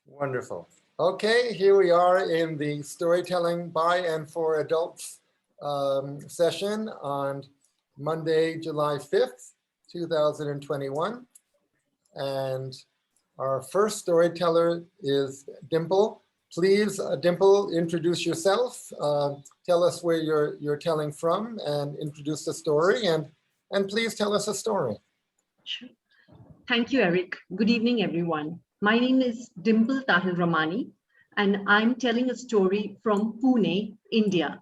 Wonderful. Okay, here we are in the storytelling by and for adults session on Monday, July 5th, 2021. And our first storyteller is Dimple. Please, Dimple, introduce yourself. Tell us where you're telling from and introduce the story. And please tell us a story. Sure. Thank you, Eric. Good evening, everyone. My name is Dimple Tahilramani, and I'm telling a story from Pune, India.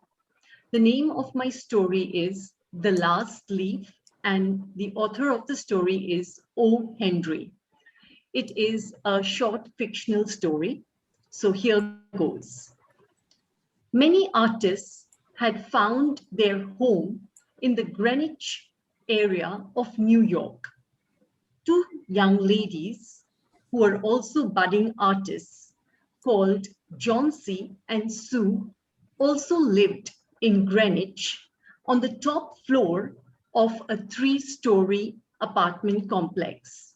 The name of my story is The Last Leaf, and the author of the story is O. Henry. It is a short fictional story, so here goes. Many artists had found their home in the Greenwich area of New York. Two young ladies who were also budding artists called Johnsy and Sue also lived in Greenwich on the top floor of a 3-story apartment complex.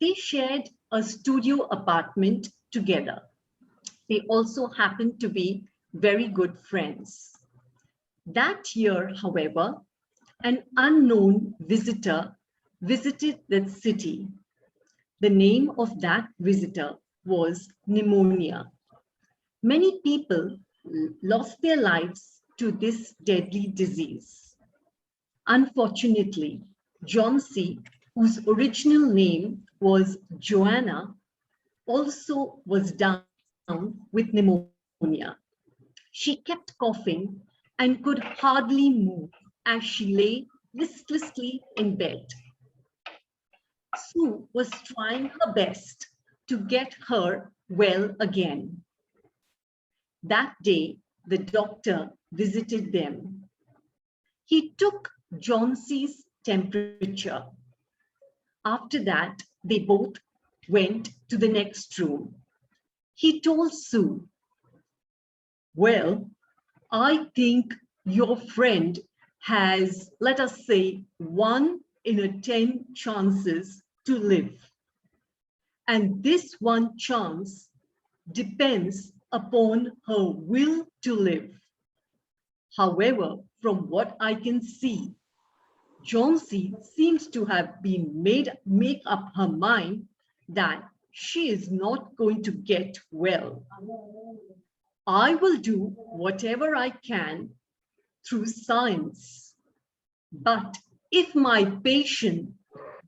They shared a studio apartment together. They also happened to be very good friends. That year, however, an unknown visitor visited the city. The name of that visitor was pneumonia. Many people lost their lives to this deadly disease. Unfortunately, Johnsy, whose original name was Joanna, also was down with pneumonia. She kept coughing and could hardly move as she lay listlessly in bed. Sue was trying her best to get her well again. That day, the doctor visited them. He took Johnsy's temperature. After that, they both went to the next room. He told Sue, "Well, I think your friend has, let us say, 1 in 10 chances to live. And this one chance depends upon her will to live. However, from what I can see, Johnsy seems to have been make up her mind that she is not going to get well. I will do whatever I can through science. But if my patient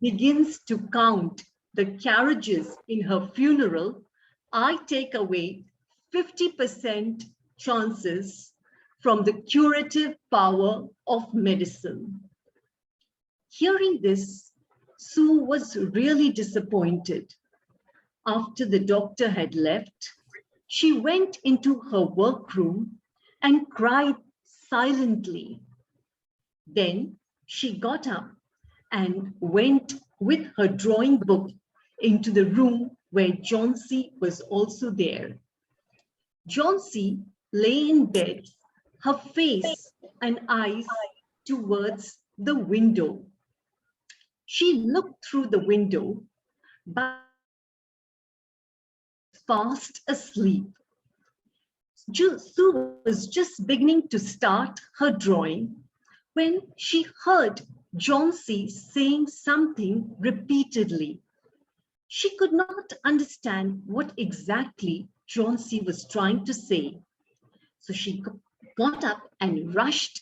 begins to count the carriages in her funeral, I take away 50% chances from the curative power of medicine." Hearing this, Sue was really disappointed. After the doctor had left, she went into her workroom and cried silently. Then she got up and went with her drawing book into the room where Johnsy was also there. Johnsy lay in bed, her face and eyes towards the window. She looked through the window, but fast asleep. Sue was just beginning to start her drawing when she heard Johnsy saying something repeatedly. She could not understand what exactly Johnsy was trying to say. So she got up and rushed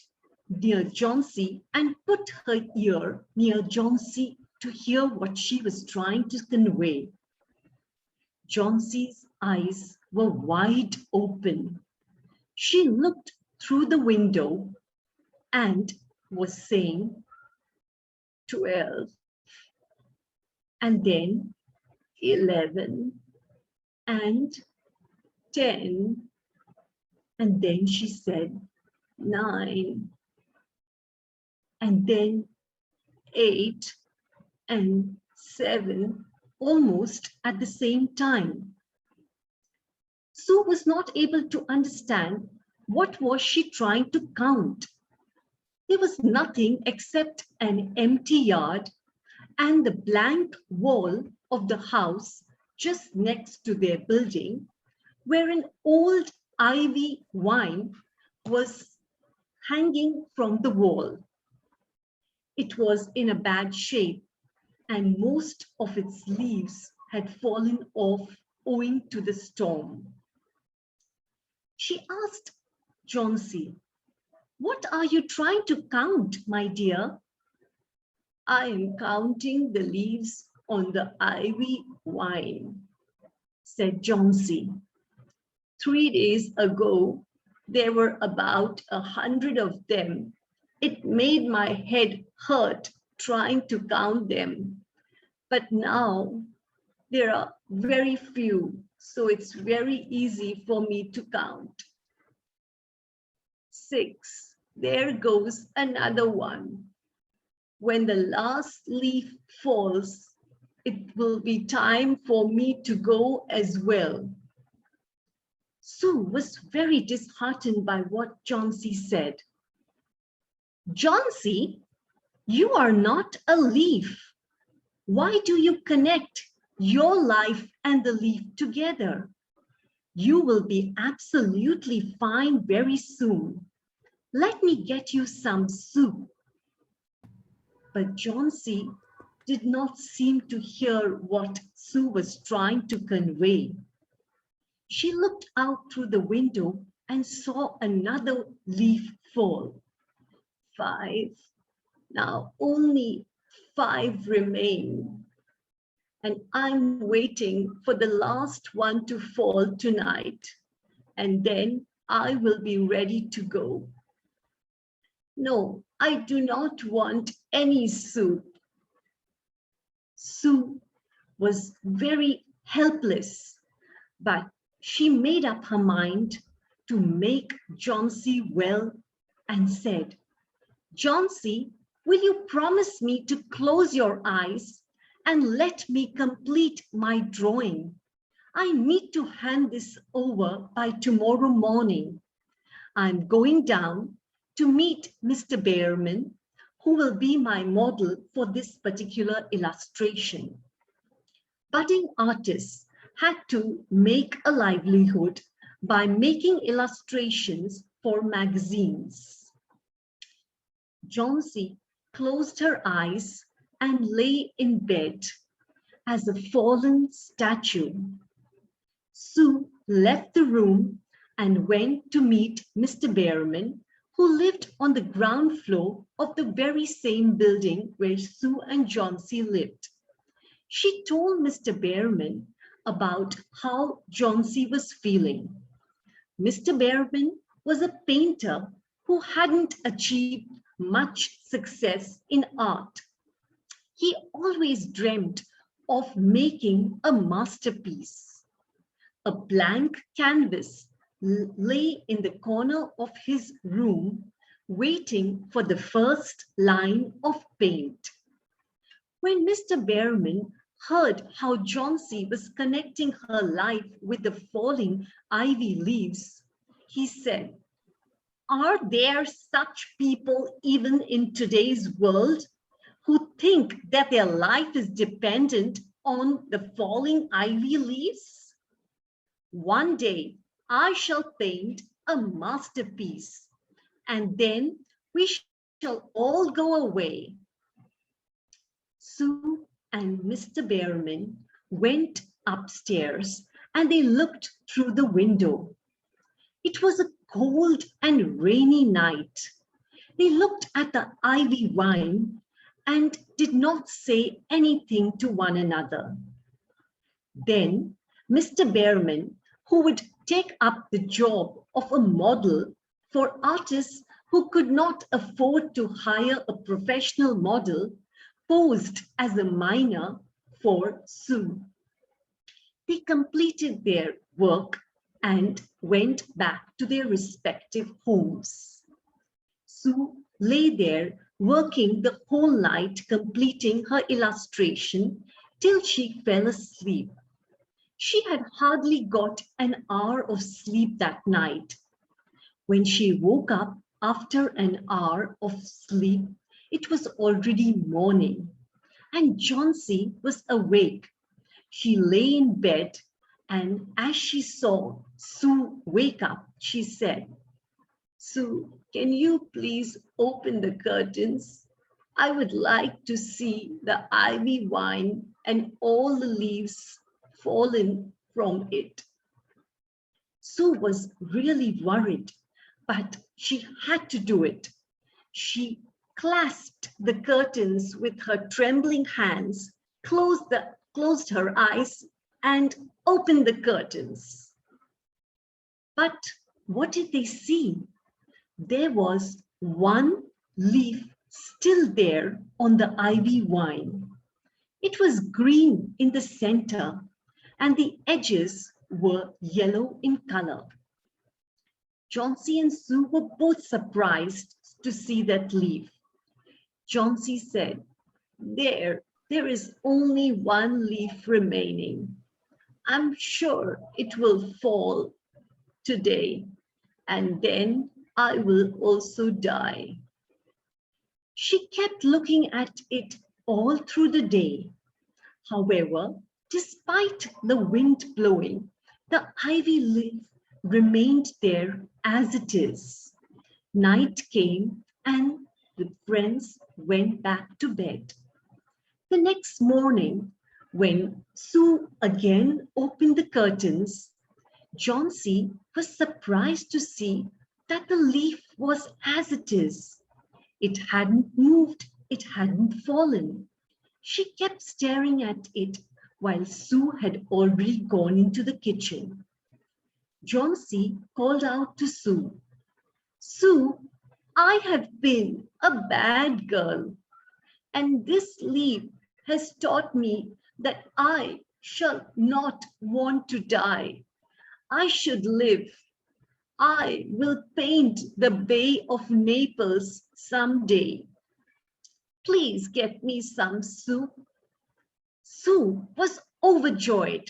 near Johnsy and put her ear near Johnsy to hear what she was trying to convey. Johnsy's eyes were wide open. She looked through the window and was saying 12, and then 11, and 10, and then she said 9, and then 8 and 7, almost at the same time. Sue was not able to understand what was she trying to count. There was nothing except an empty yard and the blank wall of the house just next to their building, where an old ivy vine was hanging from the wall. It was in a bad shape, and most of its leaves had fallen off owing to the storm. She asked Johnsy, "What are you trying to count, my dear?" "I am counting the leaves on the ivy vine," said Johnsy. "3 days ago, there were about 100 of them. It made my head hurt trying to count them. But now there are very few, so it's very easy for me to count. 6, there goes another one. When the last leaf falls, it will be time for me to go as well." Sue was very disheartened by what Johnsy said. "Johnsy, you are not a leaf. Why do you connect your life and the leaf together? You will be absolutely fine very soon. Let me get you some soup." But Johnsy did not seem to hear what Sue was trying to convey. She looked out through the window and saw another leaf fall. 5. Now only 5 remain. And I'm waiting for the last one to fall tonight. And then I will be ready to go. No, I do not want any soup. Sue was very helpless, but she made up her mind to make Johnsy well and said, "Johnsy, will you promise me to close your eyes and let me complete my drawing? I need to hand this over by tomorrow morning. I'm going down to meet Mr. Behrman, who will be my model for this particular illustration." Budding artists had to make a livelihood by making illustrations for magazines. Johnsy closed her eyes and lay in bed as a fallen statue. Sue left the room and went to meet Mr. Behrman, who lived on the ground floor of the very same building where Sue and Johnsy lived. She told Mr. Behrman about how Johnsy was feeling. Mr. Behrman was a painter who hadn't achieved much success in art. He always dreamt of making a masterpiece. A blank canvas lay in the corner of his room, waiting for the first line of paint. When Mr. Behrman heard how Johnsy was connecting her life with the falling ivy leaves, he said, "Are there such people even in today's world who think that their life is dependent on the falling ivy leaves? One day I shall paint a masterpiece, and then we shall all go away." Sue and Mr. Behrman went upstairs and they looked through the window. It was a cold and rainy night. They looked at the ivy vine and did not say anything to one another. Then Mr. Behrman, who would take up the job of a model for artists who could not afford to hire a professional model, posed as a miner for Sue. They completed their work and went back to their respective homes. Sue lay there working the whole night, completing her illustration till she fell asleep. She had hardly got an hour of sleep that night. When she woke up after an hour of sleep, it was already morning, and Johnsy was awake. She lay in bed, and as she saw Sue wake up, she said, "Sue, can you please open the curtains? I would like to see the ivy vine and all the leaves fallen from it." Sue was really worried, but she had to do it. She clasped the curtains with her trembling hands, closed her eyes, and opened the curtains. But what did they see? There was one leaf still there on the ivy vine. It was green in the center, and the edges were yellow in color. Chauncey and Sue were both surprised to see that leaf. Chauncey said, there is only one leaf remaining. I'm sure it will fall today, and then I will also die." She kept looking at it all through the day. However, despite the wind blowing, the ivy leaf remained there as it is. Night came, and the friends went back to bed. The next morning, when Sue again opened the curtains, Chauncey was surprised to see that the leaf was as it is. It hadn't moved, it hadn't fallen. She kept staring at it while Sue had already gone into the kitchen. Chauncey called out to Sue, "Sue, I have been a bad girl, and this leaf has taught me that I shall not want to die. I should live. I will paint the Bay of Naples someday. Please get me some soup." Sue was overjoyed.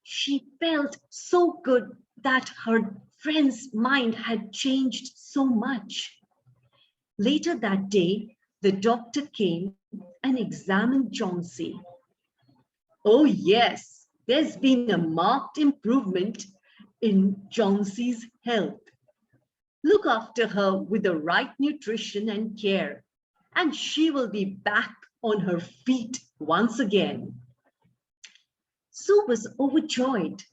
She felt so good that her friend's mind had changed so much. Later that day, the doctor came and examined Chauncey. "Oh yes, there's been a marked improvement in Chauncey's health. Look after her with the right nutrition and care, and she will be back on her feet once again." Sue was overjoyed,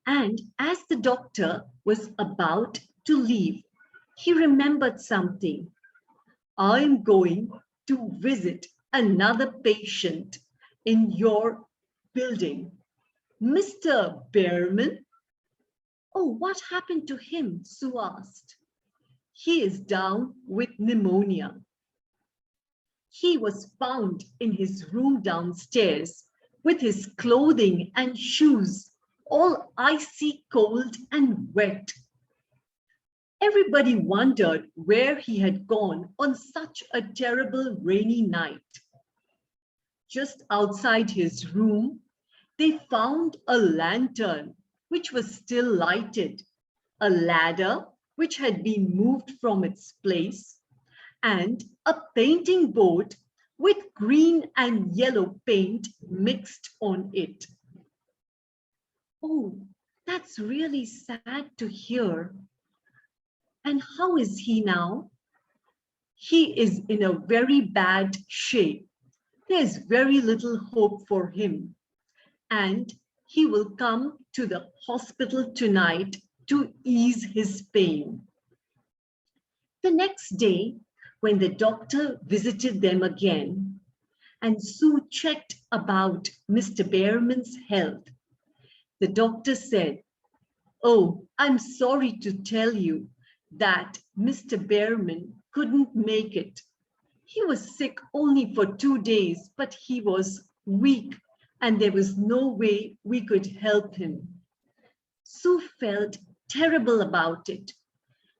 and as the doctor was about to leave, he remembered something. "I'm going to visit another patient in your building, Mr. Behrman." "Oh, what happened to him?" Sue asked. "He is down with pneumonia. He was found in his room downstairs with his clothing and shoes all icy cold and wet. Everybody wondered where he had gone on such a terrible rainy night. Just outside his room, they found a lantern which was still lighted, a ladder which had been moved from its place, and a painting board with green and yellow paint mixed on it." "Oh, that's really sad to hear. And how is he now?" "He is in a very bad shape. There's very little hope for him, and he will come to the hospital tonight to ease his pain." The next day, when the doctor visited them again, and Sue checked about Mr. Behrman's health, the doctor said, "Oh, I'm sorry to tell you that Mr. Behrman couldn't make it. He was sick only for 2 days, but he was weak and there was no way we could help him." Sue felt terrible about it.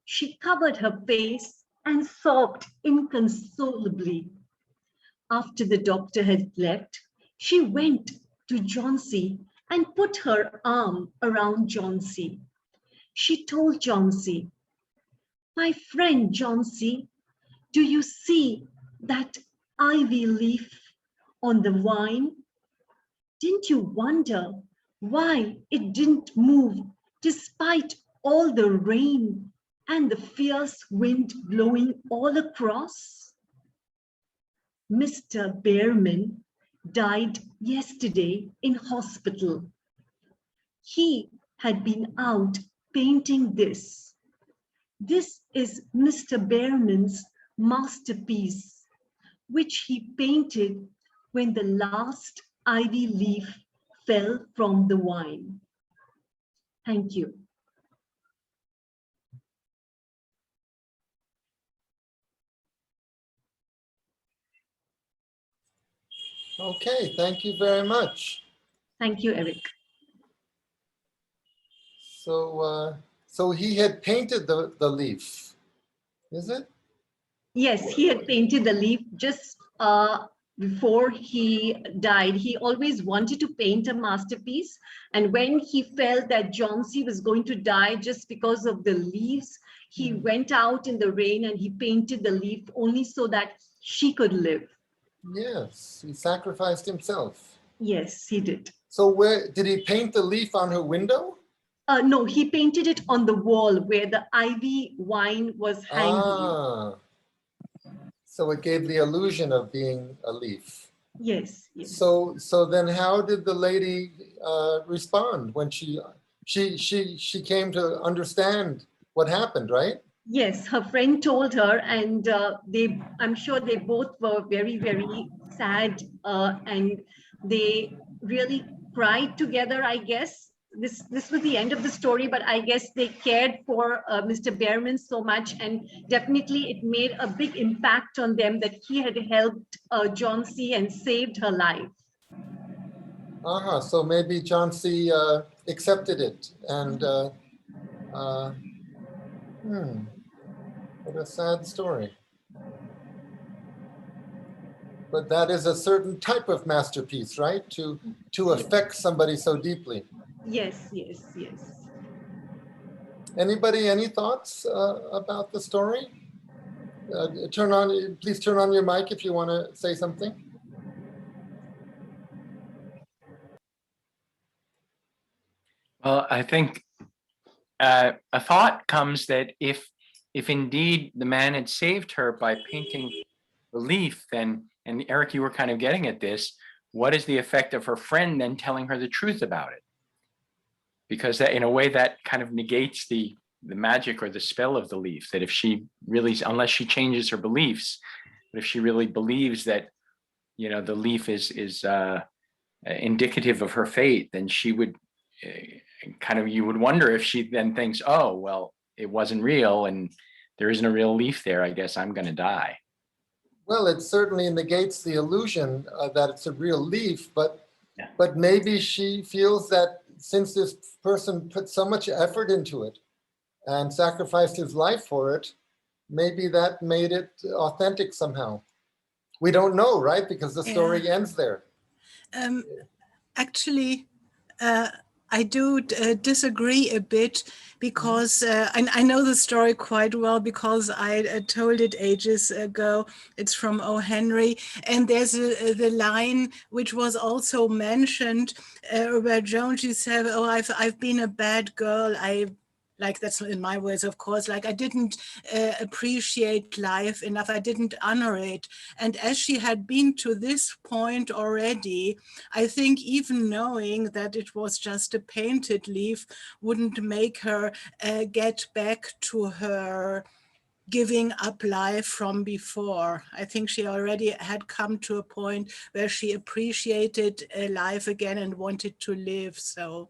She covered her face and sobbed inconsolably. After the doctor had left, she went to Chauncey and put her arm around Chauncey. She told Chauncey, "My friend Chauncey, do you see that ivy leaf on the vine? Didn't you wonder why it didn't move despite all the rain and the fierce wind blowing all across? Mr. Behrman died yesterday in hospital. He had been out painting this. This is Mr. Behrman's masterpiece, which he painted when the last ivy leaf fell from the vine. Thank you. Okay, thank you very much. Thank you, Eric. So he had painted the leaf, is it? Yes, he had painted the leaf just before he died. He always wanted to paint a masterpiece. And when he felt that John C. was going to die just because of the leaves, he went out in the rain and he painted the leaf only so that she could live. Yes, he sacrificed himself. Yes, he did. So where did he paint the leaf on her window? No, he painted it on the wall where the ivy vine was hanging. Ah, so it gave the illusion of being a leaf. Yes, yes. So then how did the lady respond when she came to understand what happened, right? Yes, her friend told her, and I'm sure they both were very, very sad, and they really cried together, I guess. This was the end of the story, but I guess they cared for Mr. Behrman so much, and definitely it made a big impact on them that he had helped John C. and saved her life. So maybe John C. Accepted it, and what a sad story. But that is a certain type of masterpiece, right? To affect somebody so deeply. Yes, yes, yes. Anybody, any thoughts about the story? Please turn on your mic if you want to say something. Well, I think a thought comes that if indeed the man had saved her by painting the leaf, then, and Eric, you were kind of getting at this, what is the effect of her friend then telling her the truth about it? Because that, in a way, that kind of negates the magic or the spell of the leaf, that if she really, unless she changes her beliefs, but if she really believes that, you know, the leaf is indicative of her fate, then she would kind of, you would wonder if she then thinks, oh, well, it wasn't real and there isn't a real leaf there, I guess I'm going to die. Well, it certainly negates the illusion that it's a real leaf, but Yeah. but maybe she feels that since this person put so much effort into it and sacrificed his life for it, maybe that made it authentic somehow. We don't know, right? Because the story ends there. Actually, I do disagree a bit because I know the story quite well because I told it ages ago. It's from O. Henry. And there's the line which was also mentioned where Joan, she said, oh, I've been a bad girl. Like that's in my words, of course, like I didn't appreciate life enough. I didn't honor it. And as she had been to this point already, I think even knowing that it was just a painted leaf wouldn't make her get back to her giving up life from before. I think she already had come to a point where she appreciated life again and wanted to live. So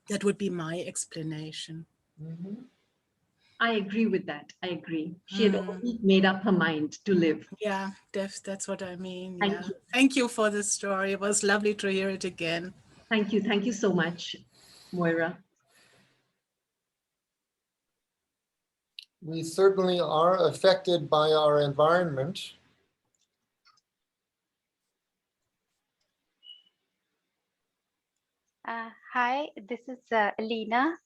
that would be my explanation. Mm-hmm. I agree with that. I agree. She had already made up her mind to live. Yeah, that's what I mean. Thank Yeah. you. Thank you for the story. It was lovely to hear it again. Thank you. Thank you so much, Moira. We certainly are affected by our environment. Hi, this is Lena.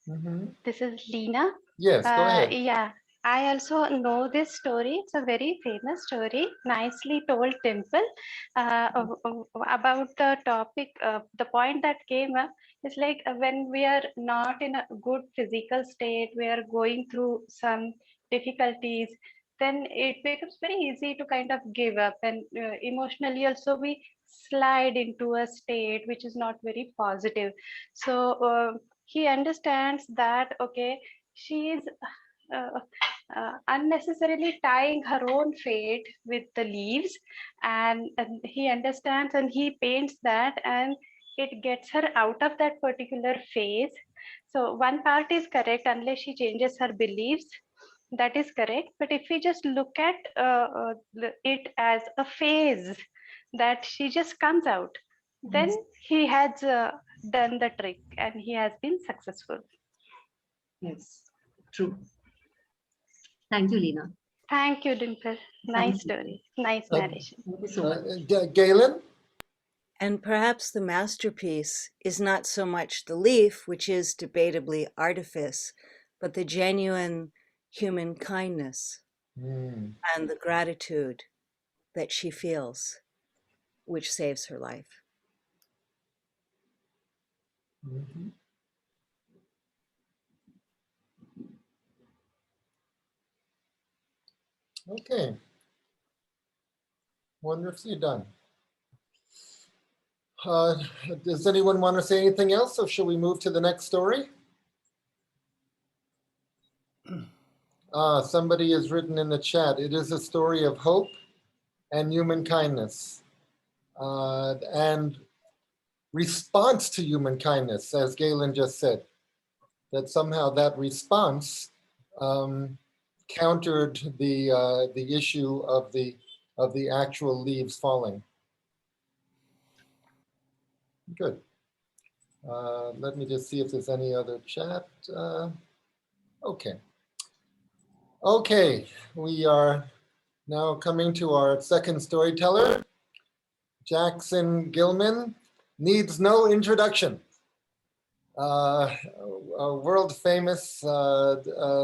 Mm-hmm. This is Lena. Yes, go ahead. Yeah. I also know this story. It's a very famous story, nicely told, Dimple. About the topic, the point that came up is like when we are not in a good physical state, we are going through some difficulties, then it becomes very easy to kind of give up. And emotionally, also, we slide into a state which is not very positive. So he understands that, okay, she is. Uh, unnecessarily tying her own fate with the leaves, and he understands and he paints that, and it gets her out of that particular phase. So one part is correct, unless she changes her beliefs, that is correct. But if we just look at it as a phase that she just comes out, then he has done the trick and he has been successful. Yes, true. Thank you, Lena. Thank you, Dimple. Nice Thank you. story. Nice narration. Thank you so much. Galen? And perhaps the masterpiece is not so much the leaf, which is debatably artifice, but the genuine human kindness Mm. and the gratitude that she feels, which saves her life. Mhm. Okay. Wonderfully done. Does anyone want to say anything else, or shall we move to the next story? Somebody has written in the chat, it is a story of hope and human kindness and response to human kindness, as Galen just said, that somehow that response countered the issue of the actual leaves falling. Good. Let me just see if there's any other chat. Okay. Okay, we are now coming to our second storyteller. Jackson Gillman needs no introduction. A world famous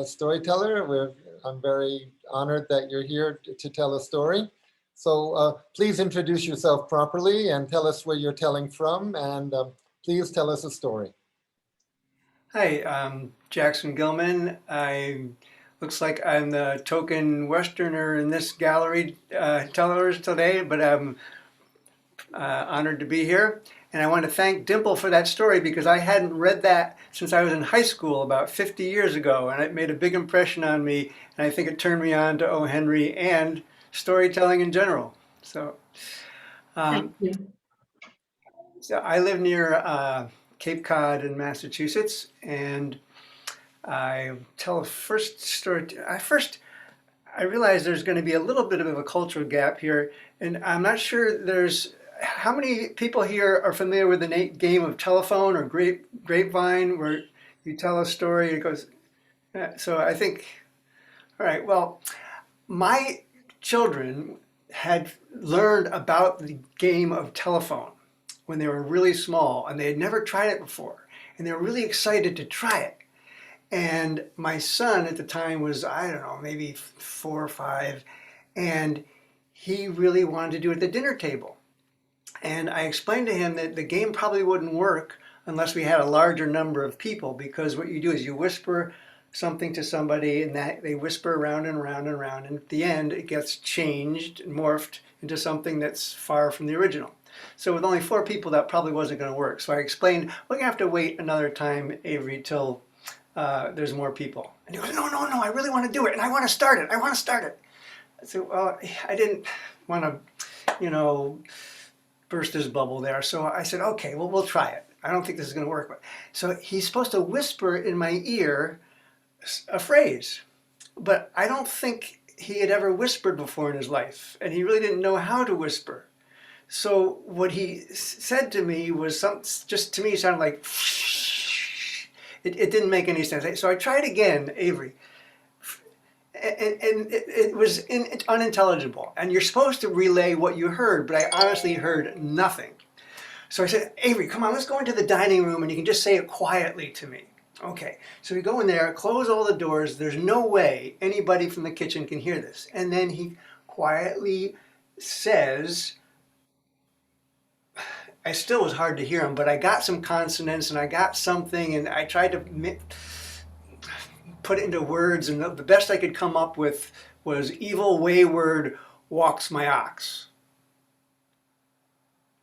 storyteller. I'm very honored that you're here to tell a story. So please introduce yourself properly and tell us where you're telling from, and please tell us a story. Hi, I'm Jackson Gillman. Looks like I'm the token Westerner in this gallery tellers today, but I'm honored to be here. And I want to thank Dimple for that story because I hadn't read that since I was in high school about 50 years ago, and it made a big impression on me, and I think it turned me on to O. Henry and storytelling in general. So, Thank you. so I live near Cape Cod in Massachusetts, and I tell a first story. I realize there's going to be a little bit of a cultural gap here, and I'm not sure how many people here are familiar with the game of telephone or grapevine, where you tell a story and it goes. So I think, all right. Well, my children had learned about the game of telephone when they were really small, and they had never tried it before, and they were really excited to try it. And my son at the time was, I don't know, maybe 4 or 5, and he really wanted to do it at the dinner table. And I explained to him that the game probably wouldn't work unless we had a larger number of people, because what you do is you whisper something to somebody, and that they whisper around and around and around, and at the end it gets changed and morphed into something that's far from the original. So with only 4 people, that probably wasn't going to work. So I explained, we're going to have to wait another time, Avery, till there's more people. And he goes, no, I really want to do it, and I want to start it. I said, well, I didn't want to, burst his bubble there. So I said, okay, well, we'll try it. I don't think this is going to work. So he's supposed to whisper in my ear a phrase, but I don't think he had ever whispered before in his life, and he really didn't know how to whisper. So what he said to me was just to me sounded like, it didn't make any sense. So I tried again, Avery, and it was unintelligible. And you're supposed to relay what you heard, but I honestly heard nothing. So I said, Avery, come on, let's go into the dining room and you can just say it quietly to me. Okay, so we go in there, close all the doors. There's no way anybody from the kitchen can hear this. And then he quietly says, I still was hard to hear him, but I got some consonants and I got something, and I tried to put it into words, and the best I could come up with was evil wayward walks my ox.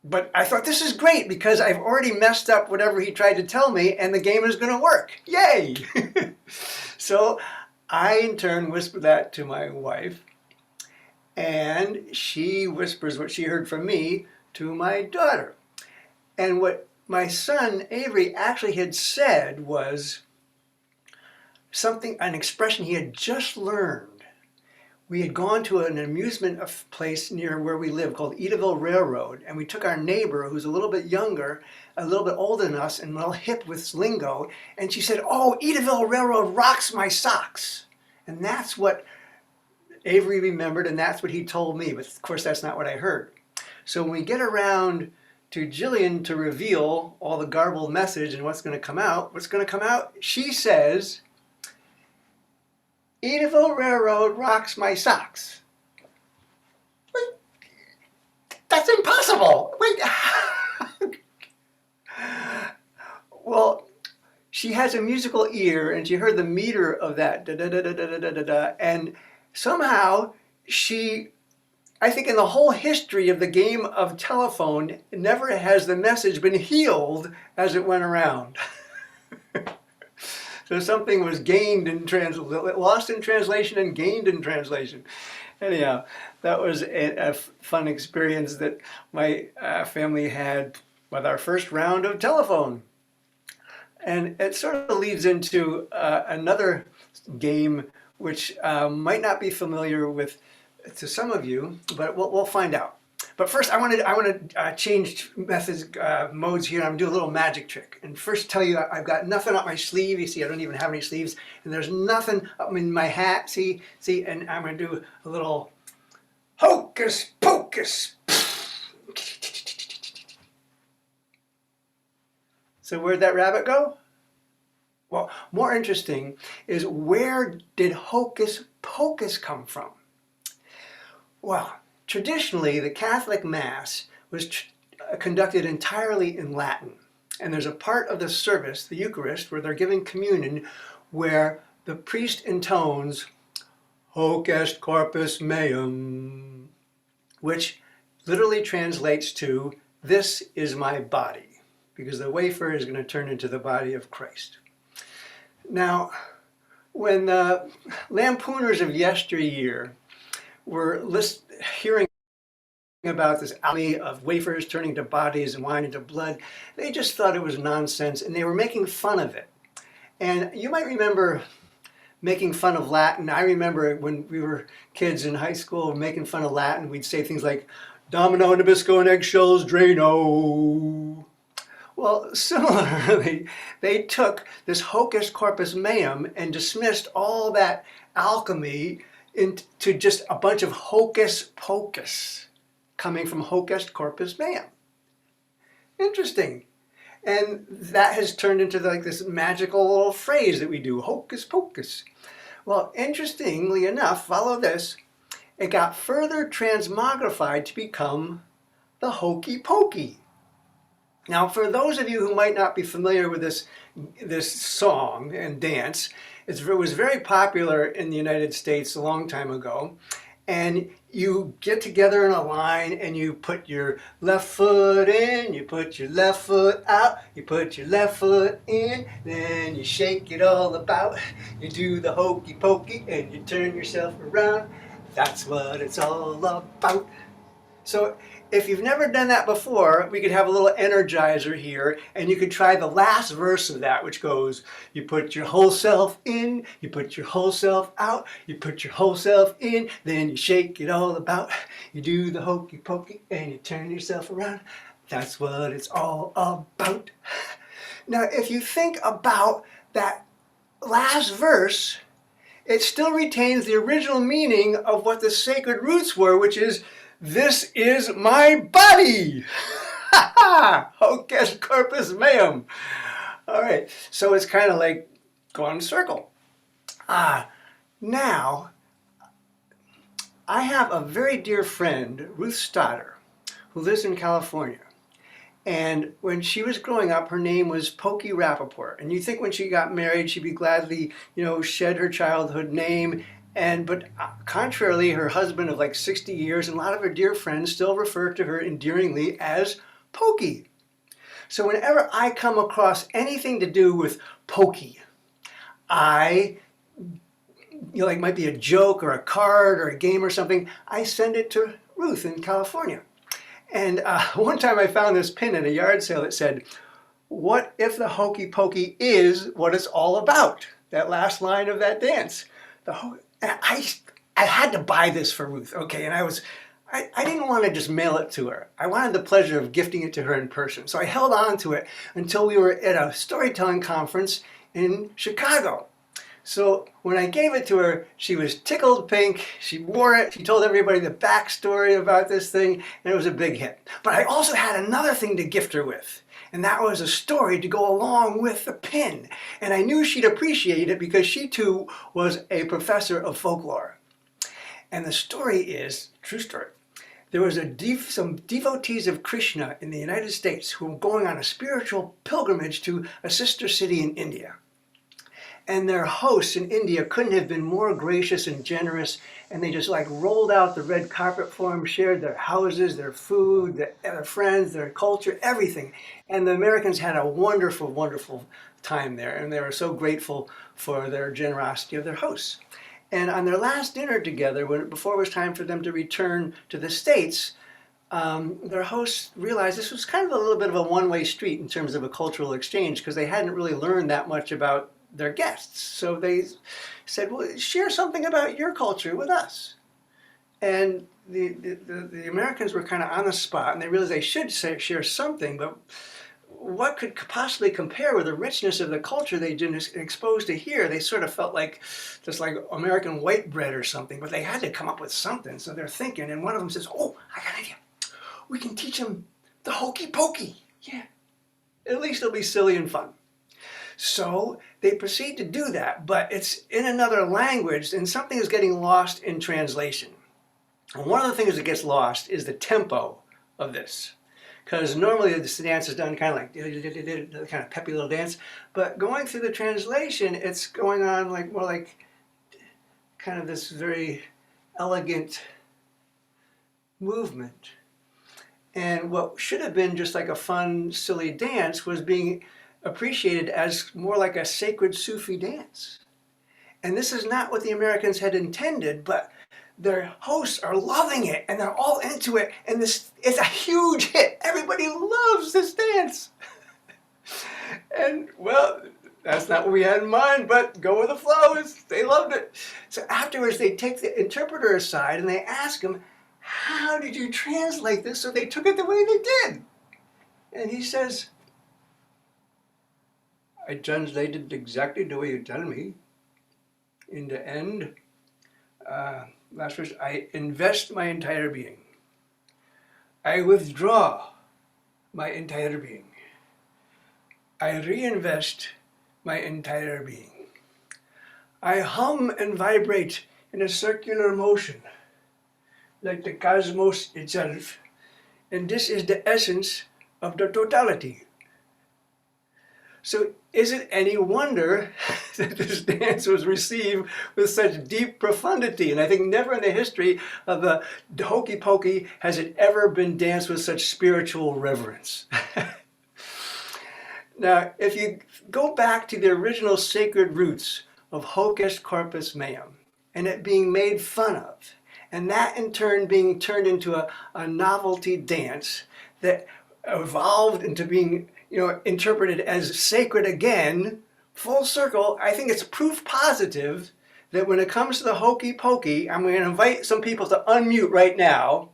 But I thought, this is great because I've already messed up whatever he tried to tell me, and the game is going to work. Yay! So I in turn whispered that to my wife, and she whispers what she heard from me to my daughter. And what my son Avery actually had said was something, an expression he had just learned. We had gone to an amusement place near where we live called Edaville Railroad, and we took our neighbor, who's a little bit younger, a little bit older than us, and well hip with lingo, and she said, "Oh, Edaville Railroad rocks my socks." And that's what Avery remembered, and that's what he told me, but of course that's not what I heard. So when we get around to Jillian to reveal all the garbled message and what's going to come out, she says, Edaville Railroad rocks my socks. Wait, that's impossible. Wait. Well, she has a musical ear, and she heard the meter of that, da da da da da da da da, and somehow she, I think in the whole history of the game of telephone, never has the message been healed as it went around. So something was gained in lost in translation and gained in translation. Anyhow, that was a fun experience that my family had with our first round of telephone. And it sort of leads into another game which might not be familiar with to some of you, but we'll find out. But first, I want to change methods, modes here. I'm going to do a little magic trick. And first tell you, I've got nothing up my sleeve. You see, I don't even have any sleeves. And there's nothing up in my hat. See, and I'm going to do a little hocus pocus. So where'd that rabbit go? Well, more interesting is, where did hocus pocus come from? Well, traditionally, the Catholic Mass was conducted entirely in Latin. And there's a part of the service, the Eucharist, where they're giving communion, where the priest intones, Hoc est corpus meum, which literally translates to, this is my body, because the wafer is going to turn into the body of Christ. Now, when the lampooners of yesteryear were hearing about this alchemy of wafers turning to bodies and wine into blood, they just thought it was nonsense, and they were making fun of it. And you might remember making fun of Latin. I remember when we were kids in high school making fun of Latin, we'd say things like, Domino, Nabisco, and eggshells, Drano. Well, similarly, they took this hocus corpus meum and dismissed all that alchemy into just a bunch of hocus pocus, coming from hoc est corpus meum. Interesting. And that has turned into like this magical little phrase that we do, hocus pocus. Well, interestingly enough, follow this, it got further transmogrified to become the hokey pokey. Now, for those of you who might not be familiar with this song and dance, it was very popular in the United States a long time ago. And you get together in a line and you put your left foot in, you put your left foot out, you put your left foot in, then you shake it all about. You do the hokey pokey and you turn yourself around. That's what it's all about. So if you've never done that before, we could have a little energizer here, and you could try the last verse of that, which goes, you put your whole self in, you put your whole self out, you put your whole self in, then you shake it all about. You do the hokey pokey and you turn yourself around. That's what it's all about. Now, if you think about that last verse, it still retains the original meaning of what the sacred roots were, which is, this is my body. Hoc est corpus meum. All right, so it's kind of like going in a circle. Now, I have a very dear friend, Ruth Stoddard, who lives in California. And when she was growing up, her name was Pokey Rappaport. And you think when she got married, she'd be gladly, shed her childhood name. But contrarily, her husband of like 60 years and a lot of her dear friends still refer to her endearingly as Pokey. So whenever I come across anything to do with Pokey, it might be a joke or a card or a game or something, I send it to Ruth in California. And one time I found this pin at a yard sale that said, "What if the hokey pokey is what it's all about?" That last line of that dance. I had to buy this for Ruth, okay? And I didn't want to just mail it to her. I wanted the pleasure of gifting it to her in person. So I held on to it until we were at a storytelling conference in Chicago. So when I gave it to her, she was tickled pink. She wore it. She told everybody the backstory about this thing, and it was a big hit. But I also had another thing to gift her with, and that was a story to go along with the pin. And I knew she'd appreciate it because she too was a professor of folklore. And the story is, true story, there was some devotees of Krishna in the United States who were going on a spiritual pilgrimage to a sister city in India. And their hosts in India couldn't have been more gracious and generous, and they just rolled out the red carpet for them, shared their houses, their food, their friends, their culture, everything. And the Americans had a wonderful, wonderful time there, and they were so grateful for their generosity of their hosts. And on their last dinner together, before it was time for them to return to the States, their hosts realized this was kind of a little bit of a one-way street in terms of a cultural exchange, because they hadn't really learned that much about their guests. So they said, well, share something about your culture with us. And the Americans were kind of on the spot, and they realized they should share something, but what could possibly compare with the richness of the culture they'd been exposed to here? They sort of felt like just like American white bread or something, but they had to come up with something. So they're thinking, and one of them says, "Oh, I got an idea. We can teach them the hokey pokey. Yeah, at least it'll be silly and fun." So they proceed to do that, but it's in another language, and something is getting lost in translation. And one of the things that gets lost is the tempo of this. Because normally this dance is done kind of like kind of peppy little dance, but going through the translation, it's going on more like kind of this very elegant movement. And what should have been just like a fun, silly dance was being appreciated as more like a sacred Sufi dance. And this is not what the Americans had intended, but their hosts are loving it, and they're all into it, and this is a huge hit. Everybody loves this dance. And, well, that's not what we had in mind, but go with the flow. They loved it. So afterwards, they take the interpreter aside, and they ask him, how did you translate this so they took it the way they did? And he says, I translated exactly the way you tell me. In the end, last verse, I invest my entire being. I withdraw my entire being. I reinvest my entire being. I hum and vibrate in a circular motion, like the cosmos itself. And this is the essence of the totality. So is it any wonder that this dance was received with such deep profundity? And I think never in the history of the hokey pokey has it ever been danced with such spiritual reverence. Now, if you go back to the original sacred roots of Hocus Corpus Meum, and it being made fun of, and that in turn being turned into a novelty dance that evolved into being interpreted as sacred again, full circle, I think it's proof positive that when it comes to the hokey pokey, I'm going to invite some people to unmute right now.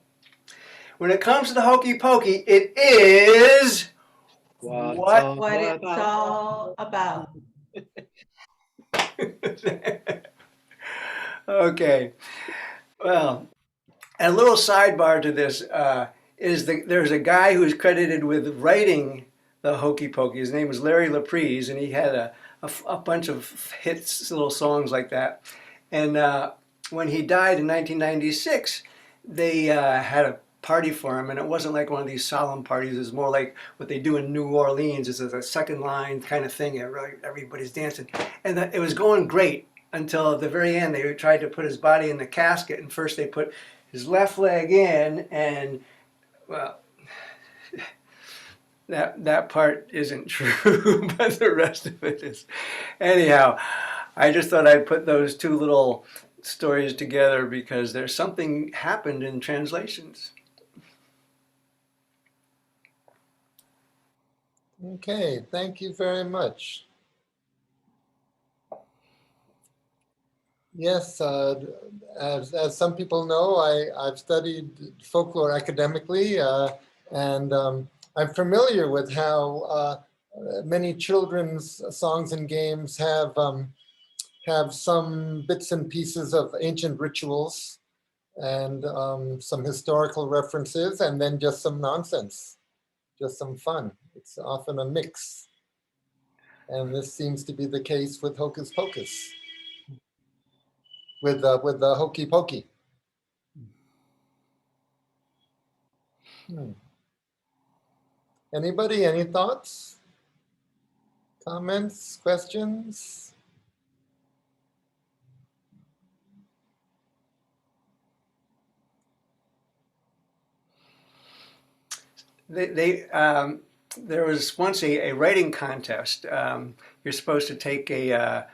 When it comes to the hokey pokey, it is what it's all about. Okay. Well, a little sidebar to this is there's a guy who's credited with writing the Hokey Pokey. His name was Larry Laprise, and he had a bunch of hits, little songs like that. And when he died in 1996, they had a party for him, and it wasn't like one of these solemn parties. It was more like what they do in New Orleans. It's a second line kind of thing. Everybody's dancing, and it was going great until at the very end. They tried to put his body in the casket, and first they put his left leg in, and well, that part isn't true, but the rest of it is. Anyhow, I just thought I'd put those two little stories together because there's something happened in translations. Okay, thank you very much. Yes, as some people know, I've studied folklore academically, and I'm familiar with how many children's songs and games have some bits and pieces of ancient rituals and some historical references, and then just some nonsense, just some fun. It's often a mix. And this seems to be the case with Hocus Pocus, with the Hokey Pokey. Anybody, any thoughts, comments, questions? There was once a writing contest. You're supposed to take a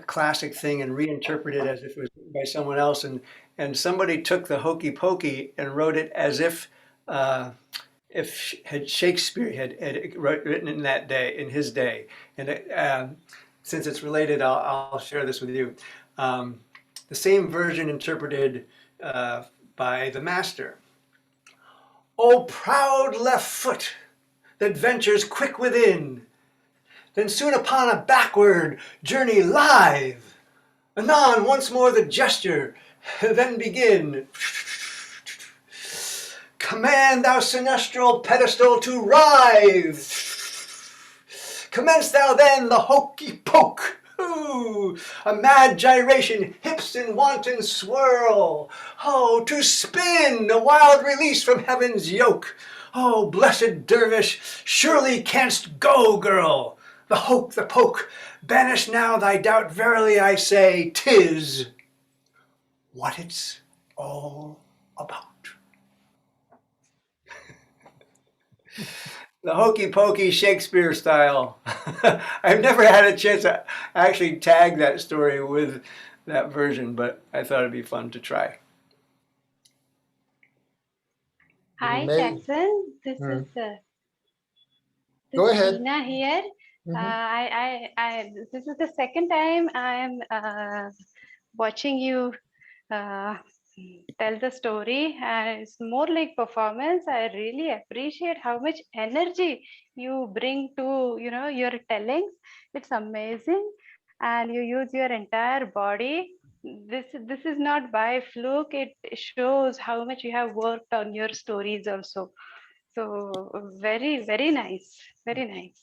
classic thing and reinterpret it as if it was written by someone else, and somebody took the Hokey Pokey and wrote it as if Shakespeare had written it in that day, in his day. And since it's related, I'll share this with you. The same version interpreted by the master. O proud left foot that ventures quick within, then soon upon a backward journey live. Anon once more the gesture, then begin. Command thou sinestral pedestal to writhe. Commence thou then the hokey poke. Ooh, a mad gyration, hips in wanton swirl. Oh, to spin, a wild release from heaven's yoke. Oh, blessed dervish, surely canst go, girl. The hoke, the poke, banish now thy doubt. Verily I say, 'tis what it's all about. The hokey pokey Shakespeare style. I've never had a chance to actually tag that story with that version, but I thought it'd be fun to try. Hi, May- Jackson. This Go is ahead. Tina here. This is the second time I'm watching you tell the story, and it's more like performance. I really appreciate how much energy you bring to your tellings. It's amazing, and you use your entire body. This is not by fluke. It shows how much you have worked on your stories also. So very, very nice, very nice.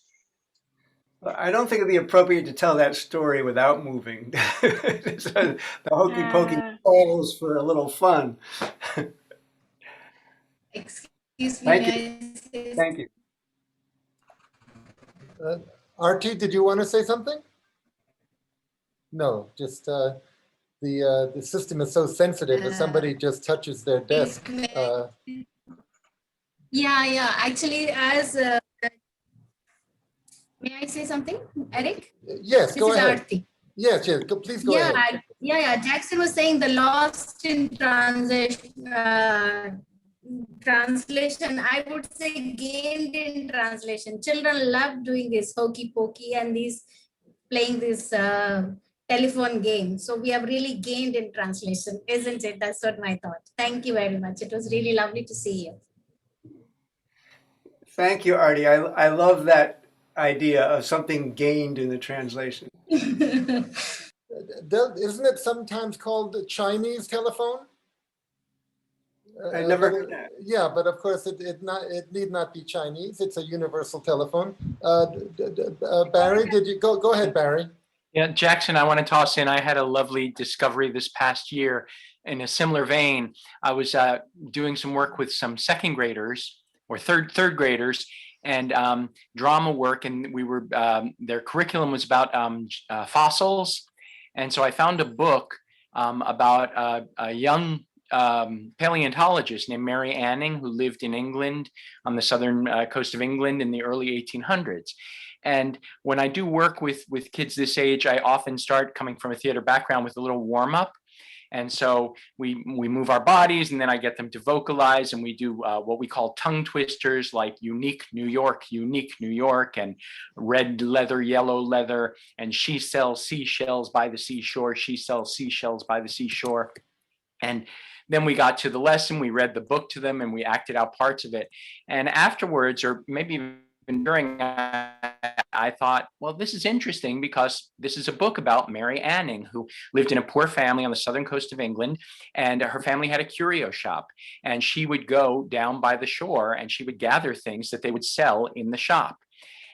I don't think it'd be appropriate to tell that story without moving. The hokey pokey calls for a little fun. Excuse me. Thank you. May I say Thank you. Artie, did you want to say something? No, just the system is so sensitive. If somebody just touches their desk. Yeah. Actually, as may I say something, Eric? Yes, This go is ahead. Aarti. Yes, please go ahead. Jackson was saying the lost in translation. I would say gained in translation. Children love doing this hokey pokey and playing this telephone game. So we have really gained in translation, isn't it? That's what my thought. Thank you very much. It was really lovely to see you. Thank you, Artie. I love that idea of something gained in the translation. Isn't it sometimes called the Chinese telephone? I never heard that. Yeah, but of course it need not be Chinese. It's a universal telephone. Barry, did you go ahead, Barry? Yeah, Jackson, I want to toss in. I had a lovely discovery this past year in a similar vein. I was doing some work with some second graders or third graders, and drama work, and we were their curriculum was about fossils, and so I found a book about a young paleontologist named Mary Anning, who lived in England on the southern coast of England in the early 1800s. And when I do work with kids this age, I often start, coming from a theater background, with a little warm up. And so we move our bodies, and then I get them to vocalize, and we do what we call tongue twisters, like unique New York, and red leather, yellow leather, and she sells seashells by the seashore, she sells seashells by the seashore. And then we got to the lesson, we read the book to them, and we acted out parts of it. And afterwards, or maybe even during, I thought, well, this is interesting because this is a book about Mary Anning, who lived in a poor family on the southern coast of England, and her family had a curio shop, and she would go down by the shore and she would gather things that they would sell in the shop.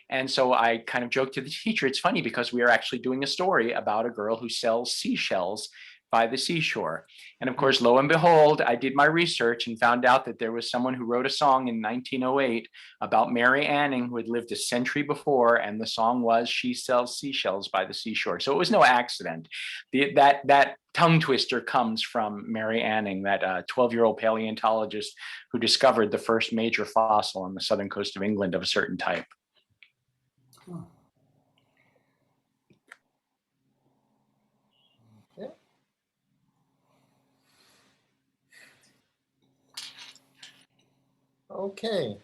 And so I kind of joked to the teacher, it's funny because we are actually doing a story about a girl who sells seashells by the seashore. And of course, lo and behold, I did my research and found out that there was someone who wrote a song in 1908 about Mary Anning, who had lived a century before, and the song was "She Sells Seashells by the Seashore." So it was no accident. That tongue twister comes from Mary Anning, that 12-year-old paleontologist who discovered the first major fossil on the southern coast of England of a certain type. Okay.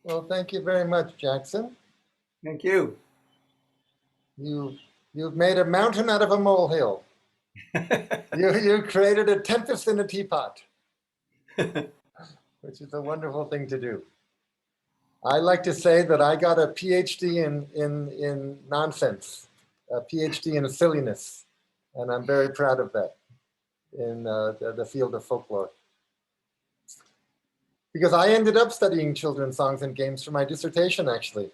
Well, thank you very much, Jackson. Thank you. You've made a mountain out of a molehill. You created a tempest in a teapot, which is a wonderful thing to do. I like to say that I got a PhD in nonsense, a PhD in silliness, and I'm very proud of that in the field of folklore. Because I ended up studying children's songs and games for my dissertation, actually,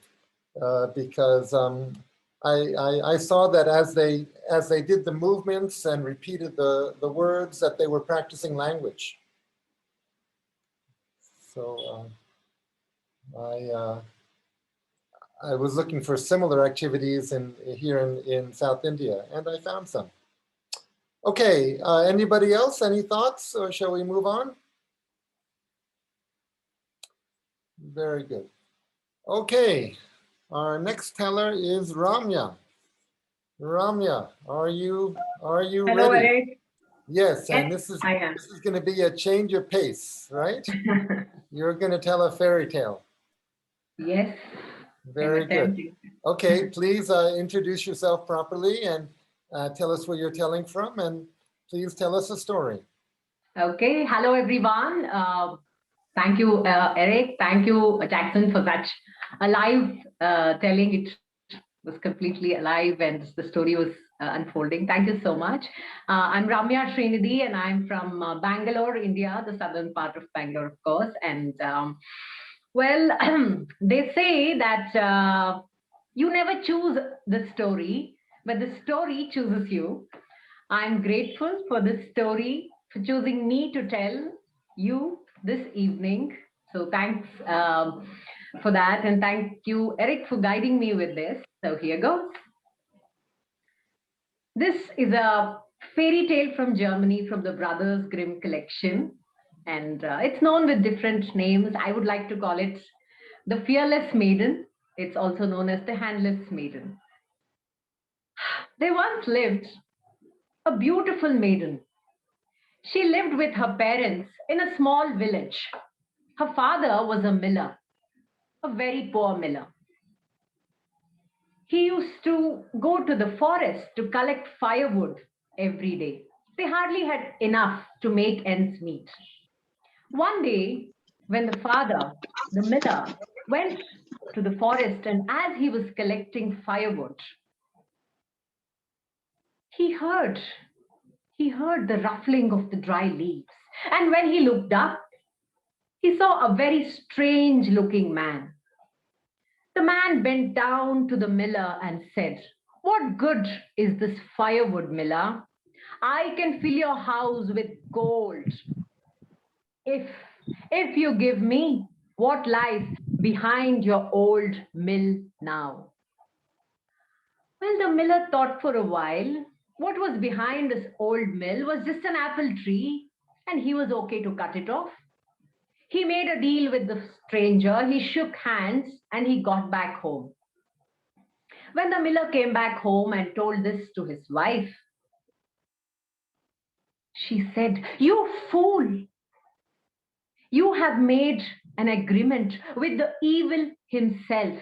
because I saw that as they did the movements and repeated the words, that they were practicing language. So I was looking for similar activities here in South India, and I found some. Okay, anybody else? Any thoughts, or shall we move on? Very good. Okay, our next teller is Ramya. Ramya, are you Hello, ready? Eric. Yes, and Yes, this is I am. going to be a change of pace, right? You're going to tell a fairy tale. Yes. Very good. Okay, please introduce yourself properly and tell us where you're telling from, and please tell us a story. Okay. Hello, everyone. Thank you, Eric. Thank you, Jackson, for such alive telling. It was completely alive, and the story was unfolding. Thank you so much. I'm Ramya Srinidhi, and I'm from Bangalore, India, the southern part of Bangalore, of course. And well, they say that you never choose the story, but the story chooses you. I'm grateful for this story, for choosing me to tell you this evening. So thanks for that. And thank you, Eric, for guiding me with this. So here goes. This is a fairy tale from Germany, from the Brothers Grimm collection. And it's known with different names. I would like to call it the Fearless Maiden. It's also known as the Handless Maiden. There once lived a beautiful maiden. She lived with her parents in a small village. Her father was a miller, a very poor miller. He used to go to the forest to collect firewood every day. They hardly had enough to make ends meet. One day, when the father, the miller, went to the forest, and as he was collecting firewood, he heard the ruffling of the dry leaves. And when he looked up, he saw a very strange looking man. The man bent down to the miller and said, "What good is this firewood, miller? I can fill your house with gold. If you give me what lies behind your old mill now." Well, the miller thought for a while. What was behind his old mill was just an apple tree, and he was okay to cut it off. He made a deal with the stranger, he shook hands, and he got back home. When the miller came back home and told this to his wife, she said, "You fool! You have made an agreement with the evil himself,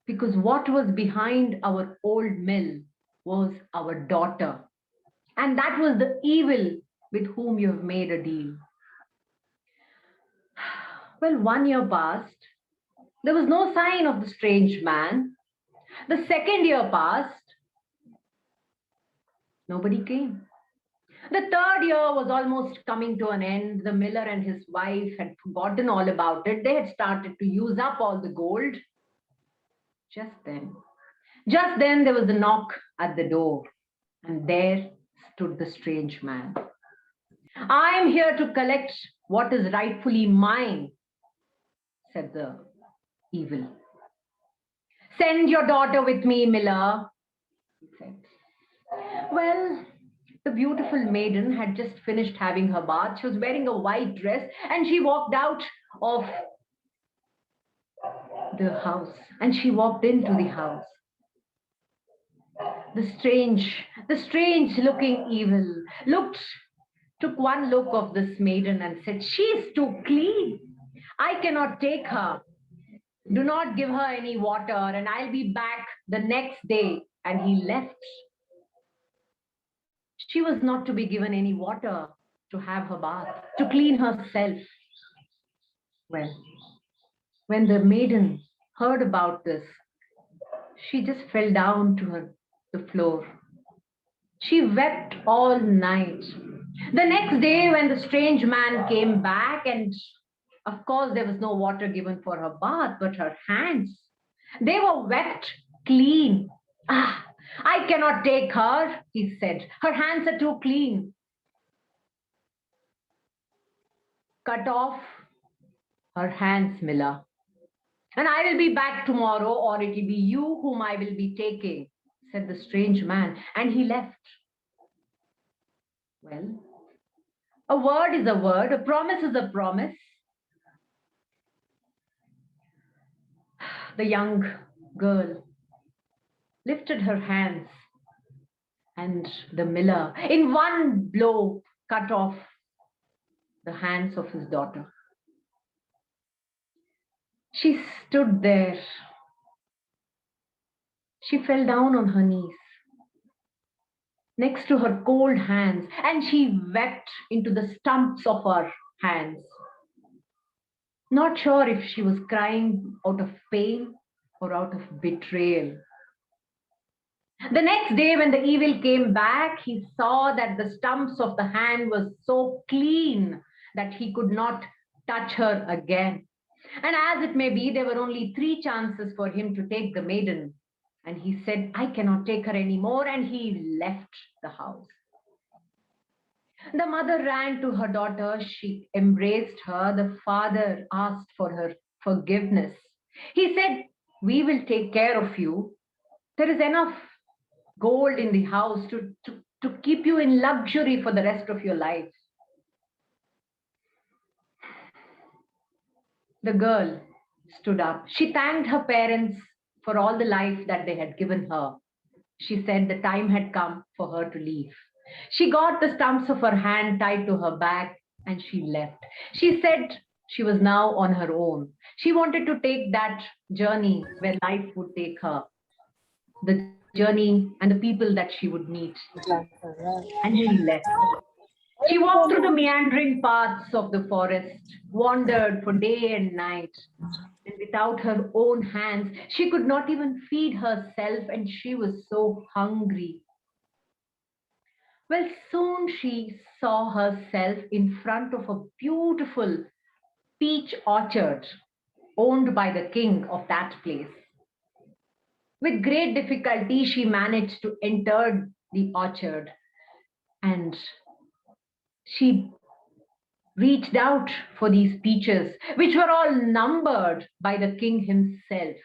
because what was behind our old mill was our daughter. And that was the evil with whom you have made a deal." Well, 1 year passed. There was no sign of the strange man. The second year passed. Nobody came. The third year was almost coming to an end. The miller and his wife had forgotten all about it. They had started to use up all the gold. Just then there was a knock at the door, and there stood the strange man. "I'm here to collect what is rightfully mine," said the evil. "Send your daughter with me, miller," he said. Well, the beautiful maiden had just finished having her bath. She was wearing a white dress, and she walked out of the house, and she walked into the house. The strange looking evil took one look of this maiden and said, "She's too clean. I cannot take her. Do not give her any water, and I'll be back the next day." And he left. She was not to be given any water to have her bath, to clean herself. Well, when the maiden heard about this, she just fell down to the floor. She wept all night. The next day, when the strange man came back, and of course there was no water given for her bath, but her hands, they were wet clean. "Ah, I cannot take her," he said. "Her hands are too clean. Cut off her hands, miller, and I will be back tomorrow, or it will be you whom I will be taking," said the strange man, and he left. Well, a word is a word, a promise is a promise. The young girl lifted her hands, and the miller, in one blow, cut off the hands of his daughter. She stood there. She fell down on her knees next to her cold hands, and she wept into the stumps of her hands. Not sure if she was crying out of pain or out of betrayal. The next day, when the evil came back, he saw that the stumps of the hand was so clean that he could not touch her again. And as it may be, there were only 3 chances for him to take the maiden. And he said, "I cannot take her anymore," and he left the house. The mother ran to her daughter. She embraced her. The father asked for her forgiveness. He said, "We will take care of you. There is enough gold in the house to keep you in luxury for the rest of your life." The girl stood up. She thanked her parents for all the life that they had given her. She said the time had come for her to leave. She got the stumps of her hand tied to her back, and she left. She said she was now on her own. She wanted to take that journey where life would take her, the journey and the people that she would meet. And she left. She walked through the meandering paths of the forest, wandered for day and night. And without her own hands, she could not even feed herself, and she was so hungry. Well, soon she saw herself in front of a beautiful peach orchard owned by the king of that place. With great difficulty, she managed to enter the orchard and she reached out for these peaches, which were all numbered by the king himself.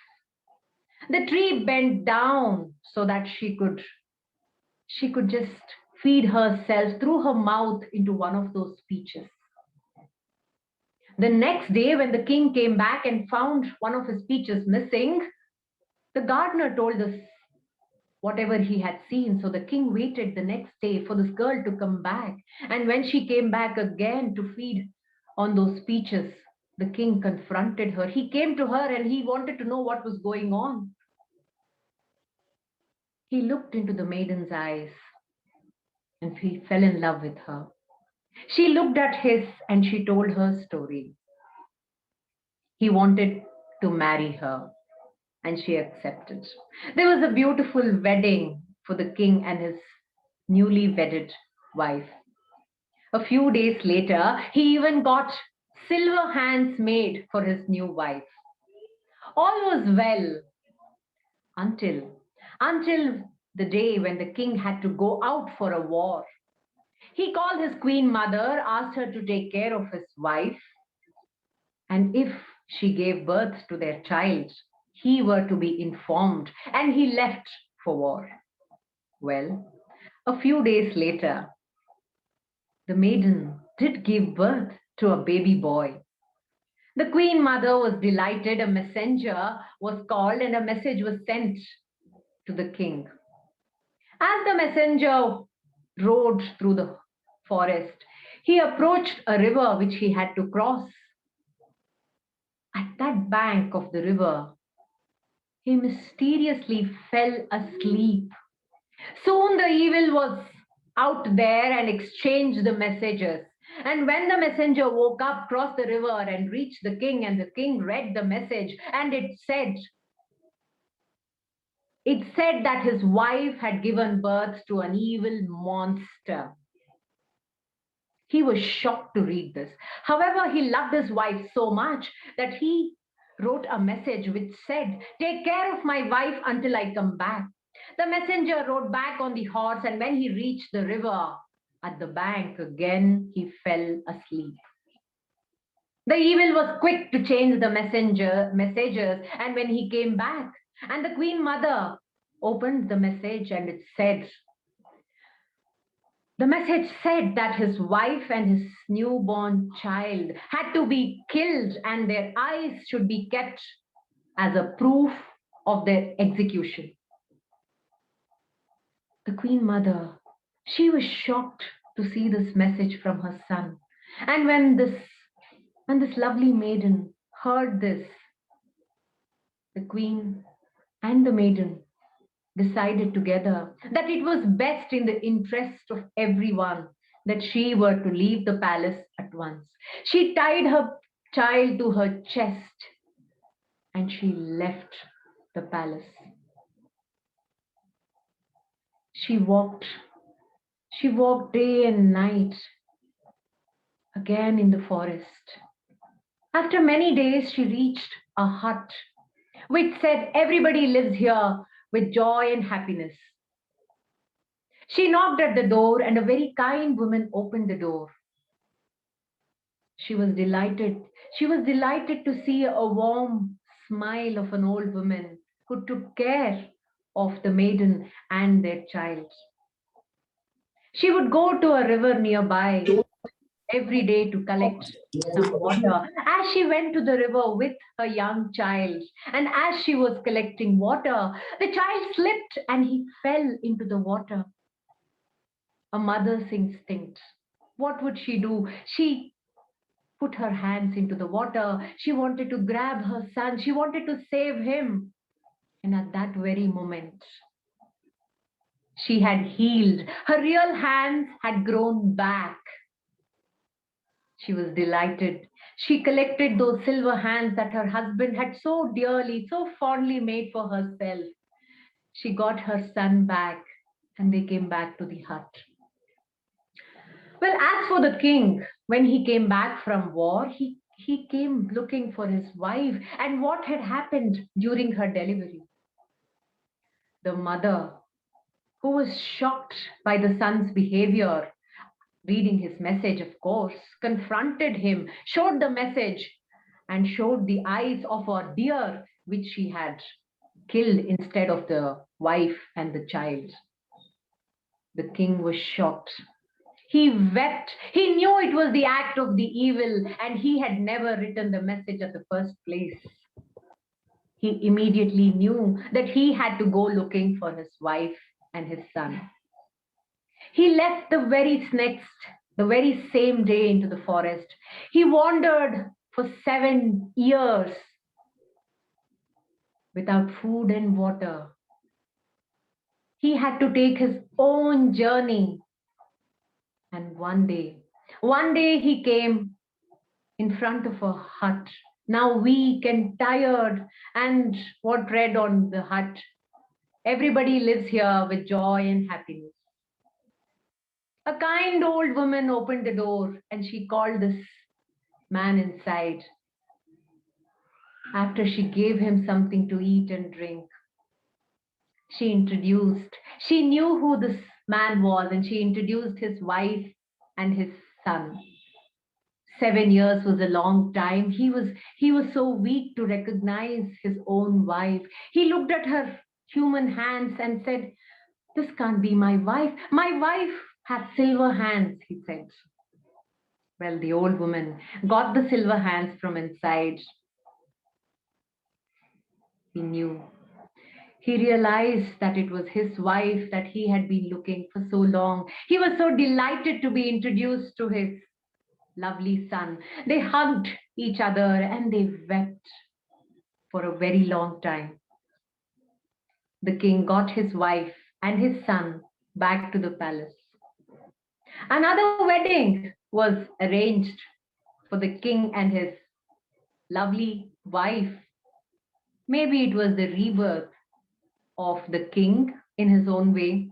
The tree bent down so that she could just feed herself through her mouth into one of those peaches. The next day, when the king came back and found one of his peaches missing, the gardener told us whatever he had seen. So the king waited the next day for this girl to come back. And when she came back again to feed on those peaches, the king confronted her. He came to her and he wanted to know what was going on. He looked into the maiden's eyes and he fell in love with her. She looked at his and she told her story. He wanted to marry her and she accepted. There was a beautiful wedding for the king and his newly wedded wife. A few days later, he even got silver hands made for his new wife. All was well until the day when the king had to go out for a war. He called his queen mother, asked her to take care of his wife, and if she gave birth to their child, he were to be informed, and he left for war. Well, a few days later, the maiden did give birth to a baby boy. The queen mother was delighted. A messenger was called and a message was sent to the king. As the messenger rode through the forest, he approached a river which he had to cross. At that bank of the river, he mysteriously fell asleep. Soon the evil was out there and exchanged the messages. And when the messenger woke up, crossed the river and reached the king, and the king read the message, and it said that his wife had given birth to an evil monster. He was shocked to read this. However, he loved his wife so much that he wrote a message which said, "Take care of my wife until I come back." The messenger rode back on the horse, and when he reached the river at the bank again, he fell asleep. The evil was quick to change the messages, and when he came back, and the queen mother opened the message, and the message said that his wife and his newborn child had to be killed, and their eyes should be kept as a proof of their execution. The queen mother, she was shocked to see this message from her son. And when this lovely maiden heard this, the queen and the maiden decided together that it was best in the interest of everyone that she were to leave the palace at once. She tied her child to her chest and she left the palace. She walked day and night again in the forest. After many days, she reached a hut which said, "Everybody lives here with joy and happiness." She knocked at the door and a very kind woman opened the door. She was delighted. She was delighted to see a warm smile of an old woman who took care of the maiden and their child. She would go to a river nearby every day to collect some water. As she went to the river with her young child, and as she was collecting water, the child slipped and he fell into the water. A mother's instinct. What would she do? She put her hands into the water. She wanted to grab her son. She wanted to save him. And at that very moment, she had healed. Her real hands had grown back. She was delighted. She collected those silver hands that her husband had so dearly, so fondly made for herself. She got her son back and they came back to the hut. Well, as for the king, when he came back from war, he came looking for his wife and what had happened during her delivery. The mother, who was shocked by the son's behavior, reading his message, of course, confronted him, showed the message, and showed the eyes of her deer, which she had killed instead of the wife and the child. The king was shocked. He wept. He knew it was the act of the evil, and he had never written the message at the first place. He immediately knew that he had to go looking for his wife and his son. He left the very same day into the forest. He wandered for 7 years without food and water. He had to take his own journey. And one day he came in front of a hut, now weak and tired, and what read on the hut? Everybody lives here with joy and happiness. A kind old woman opened the door and she called this man inside. After she gave him something to eat and drink, she knew who this man was, and she introduced his wife and his son. 7 years was a long time. He was so weak to recognize his own wife. He looked at her human hands and said, "This can't be my wife. My wife has silver hands," he said. Well, the old woman got the silver hands from inside. He knew. He realized that it was his wife that he had been looking for so long. He was so delighted to be introduced to his lovely son. They hugged each other and they wept for a very long time. The king got his wife and his son back to the palace. Another wedding was arranged for the king and his lovely wife. Maybe it was the rebirth of the king in his own way,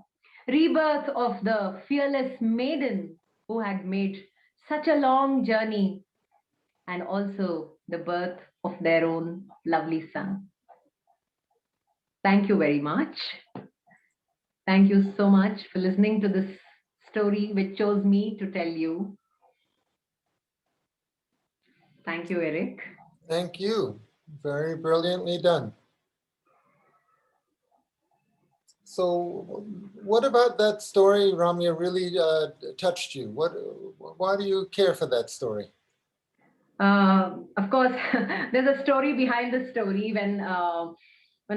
rebirth of the fearless maiden who had made such a long journey, and also the birth of their own lovely son. Thank you very much. Thank you so much for listening to this story which chose me to tell you. Thank you, Eric. Thank you. Very brilliantly done. So what about that story, Ramya, really touched you? Why do you care for that story? Of course, there's a story behind the story. When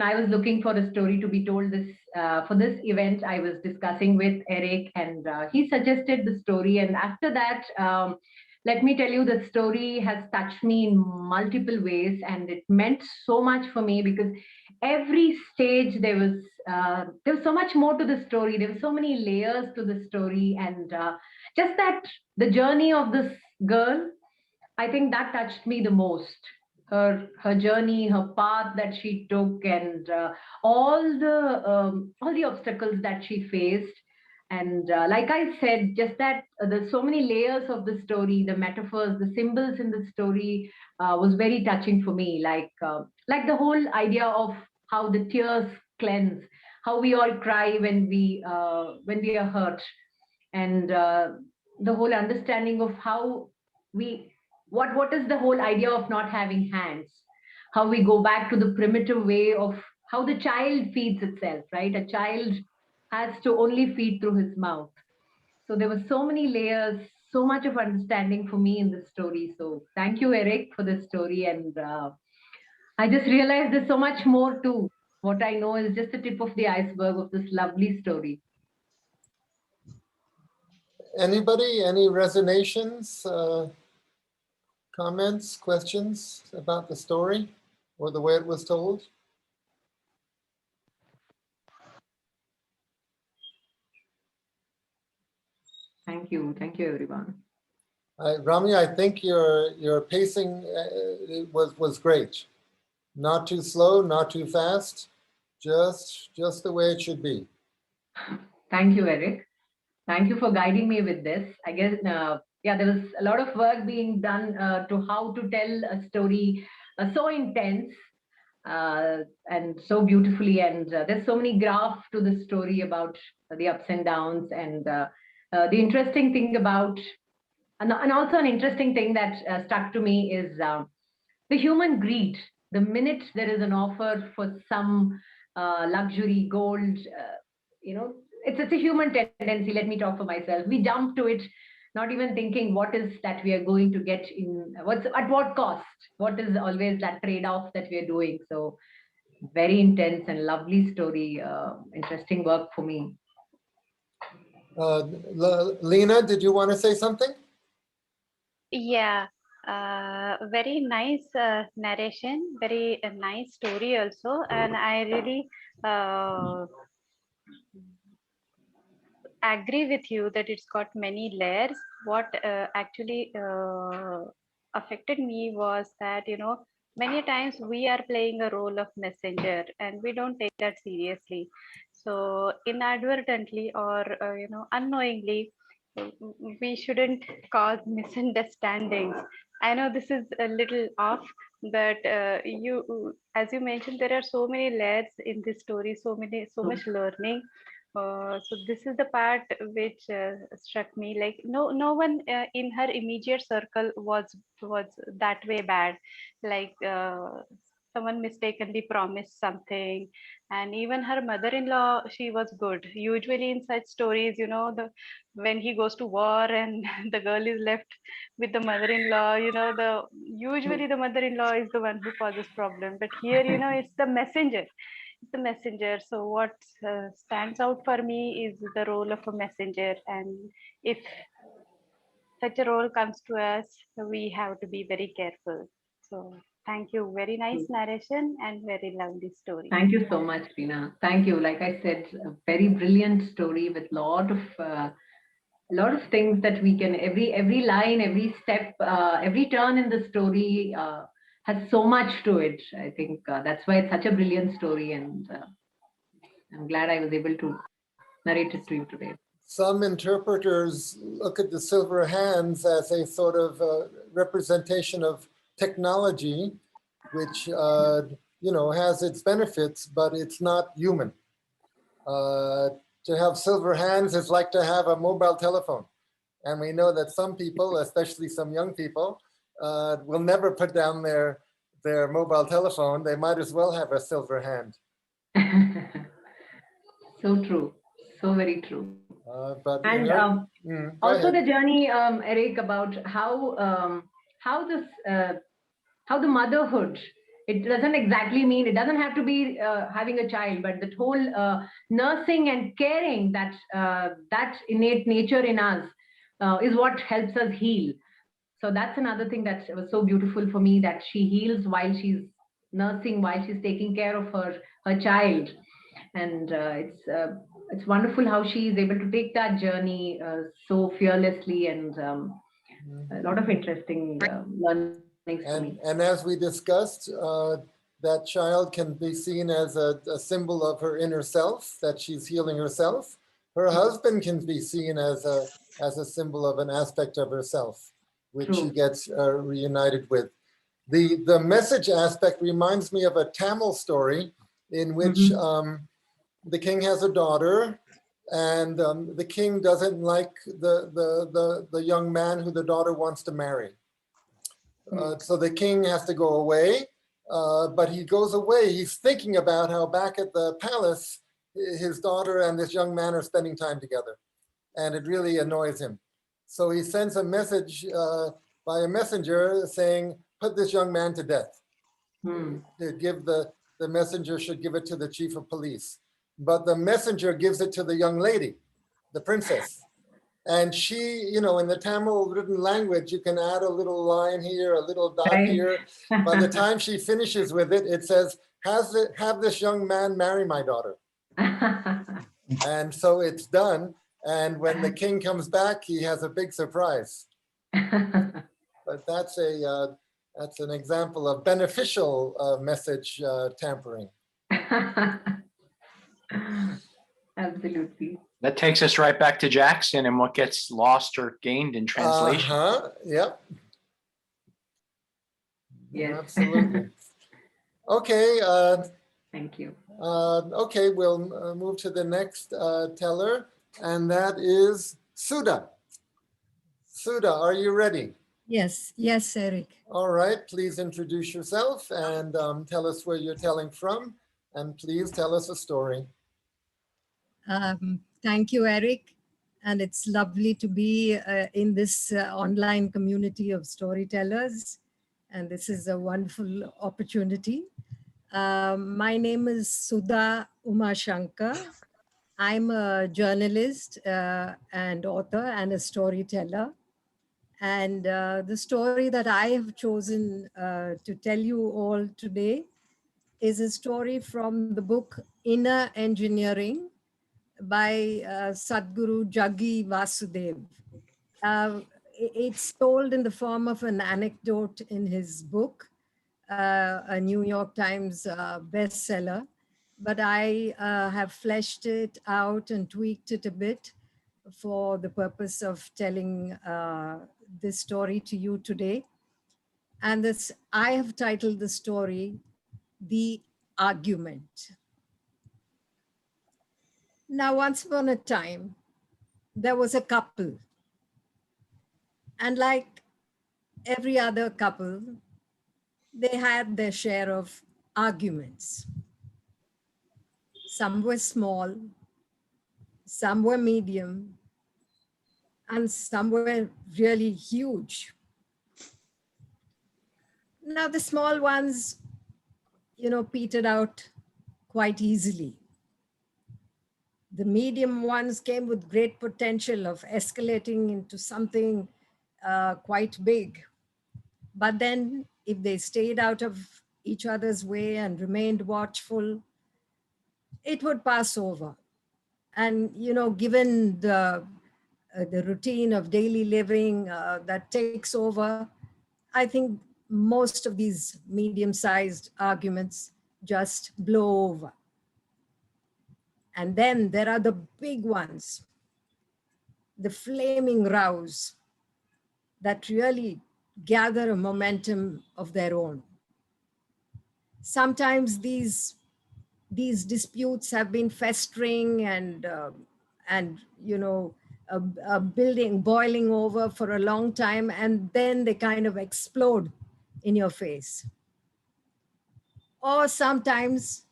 I was looking for a story to be told for this event, I was discussing with Eric, and he suggested the story. And after that, let me tell you, the story has touched me in multiple ways, and it meant so much for me because every stage there was so much more to the story. There were so many layers to the story, and just that the journey of this girl, I think that touched me the most. Her journey, her path that she took, and all the obstacles that she faced. And like I said, just that there's so many layers of the story, the metaphors, the symbols in the story was very touching for me. Like the whole idea of how the tears cleanse, how we all cry when we are hurt, and the whole understanding of how what is the whole idea of not having hands, how we go back to the primitive way of how the child feeds itself, right? A child has to only feed through his mouth. So there were so many layers, so much of understanding for me in this story. So thank you, Eric, for this story. And I just realized there's so much more too. What I know is just the tip of the iceberg of this lovely story. Anybody, any resonations, comments, questions about the story or the way it was told? Thank you everyone. Ramya, I think your pacing was great. Not too slow, not too fast, just the way it should be. Thank you, Eric. Thank you for guiding me with this. I guess, yeah, there was a lot of work being done to how to tell a story so intense and so beautifully. And there's so many graphs to the story about the ups and downs. And the interesting thing about, and also an interesting thing that stuck to me is the human greed. The minute there is an offer for some luxury, gold, it's a human tendency. Let me talk for myself. We jump to it, not even thinking what is that we are going to get in, what's at what cost, what is always that trade-off that we are doing. So very intense and lovely story, interesting work for me. Lena, did you want to say something? Yeah, very nice narration, very nice story also, and I really agree with you that it's got many layers. What actually affected me was that, many times we are playing a role of messenger and we don't take that seriously. So inadvertently or, unknowingly, we shouldn't cause misunderstandings. I know this is a little off, but as you mentioned, there are so many layers in this story, so much learning. So this is the part which struck me. Like no one in her immediate circle was that way bad. Like someone mistakenly promised something, and even her mother-in-law, she was good. Usually in such stories, when he goes to war and the girl is left with the mother-in-law, usually the mother-in-law is the one who causes problem. But here, it's the messenger. The messenger. So what stands out for me is the role of a messenger, and if such a role comes to us, we have to be very careful. So thank you. Very nice narration and very lovely story. Thank you so much, Reena. Thank you. Like I said, a very brilliant story with lot of things that we can, every line, every step, every turn in the story has so much to it. I think that's why it's such a brilliant story, and I'm glad I was able to narrate it to you today. Some interpreters look at the silver hands as a sort of representation of technology, which has its benefits, but it's not human. To have silver hands is like to have a mobile telephone. And we know that some people, especially some young people, will never put down their mobile telephone. They might as well have a silver hand. So true. So very true. But and also the journey, Eric, about how the motherhood, it doesn't exactly mean, it doesn't have to be having a child, but that whole nursing and caring, that innate nature in us is what helps us heal. So that's another thing that was so beautiful for me, that she heals while she's nursing, while she's taking care of her child. And it's wonderful how she is able to take that journey so fearlessly, and a lot of interesting learnings for me. And as we discussed, that child can be seen as a symbol of her inner self, that she's healing herself. Her husband can be seen as a symbol of an aspect of herself, which she gets reunited with. The message aspect reminds me of a Tamil story in which the king has a daughter, and the king doesn't like the young man who the daughter wants to marry. So the king has to go away, but he goes away. He's thinking about how back at the palace, his daughter and this young man are spending time together, and it really annoys him. So he sends a message by a messenger saying, put this young man to death. To give the messenger should give it to the chief of police. But the messenger gives it to the young lady, the princess. And she, in the Tamil written language, you can add a little line here, a little dot here. By the time she finishes with it, it says, have this young man marry my daughter. And so it's done. And when the king comes back, he has a big surprise. But that's an example of beneficial message tampering. Absolutely. That takes us right back to Jackson and what gets lost or gained in translation. Yep. Yes. Absolutely. Okay. Thank you. Okay, we'll move to the next teller, and that is Sudha. Sudha, are you ready? Yes, Eric. All right, please introduce yourself and tell us where you're telling from, and please tell us a story. Thank you, Eric. And it's lovely to be in this online community of storytellers. And this is a wonderful opportunity. My name is Sudha Umashanker. I'm a journalist and author and a storyteller. And the story that I have chosen to tell you all today is a story from the book Inner Engineering by Sadhguru Jaggi Vasudev. It's told in the form of an anecdote in his book, a New York Times bestseller, but I have fleshed it out and tweaked it a bit for the purpose of telling this story to you today. And this, I have titled the story, The Argument. Now, once upon a time, there was a couple. And like every other couple, they had their share of arguments. Some were small, some were medium, and some were really huge. Now, the small ones, petered out quite easily. The medium ones came with great potential of escalating into something quite big. But then if they stayed out of each other's way and remained watchful, it would pass over. And, given the routine of daily living that takes over, I think most of these medium-sized arguments just blow over. And then there are the big ones, the flaming rows that really gather a momentum of their own. Sometimes these disputes have been festering and boiling over for a long time, and then they kind of explode in your face. Or sometimes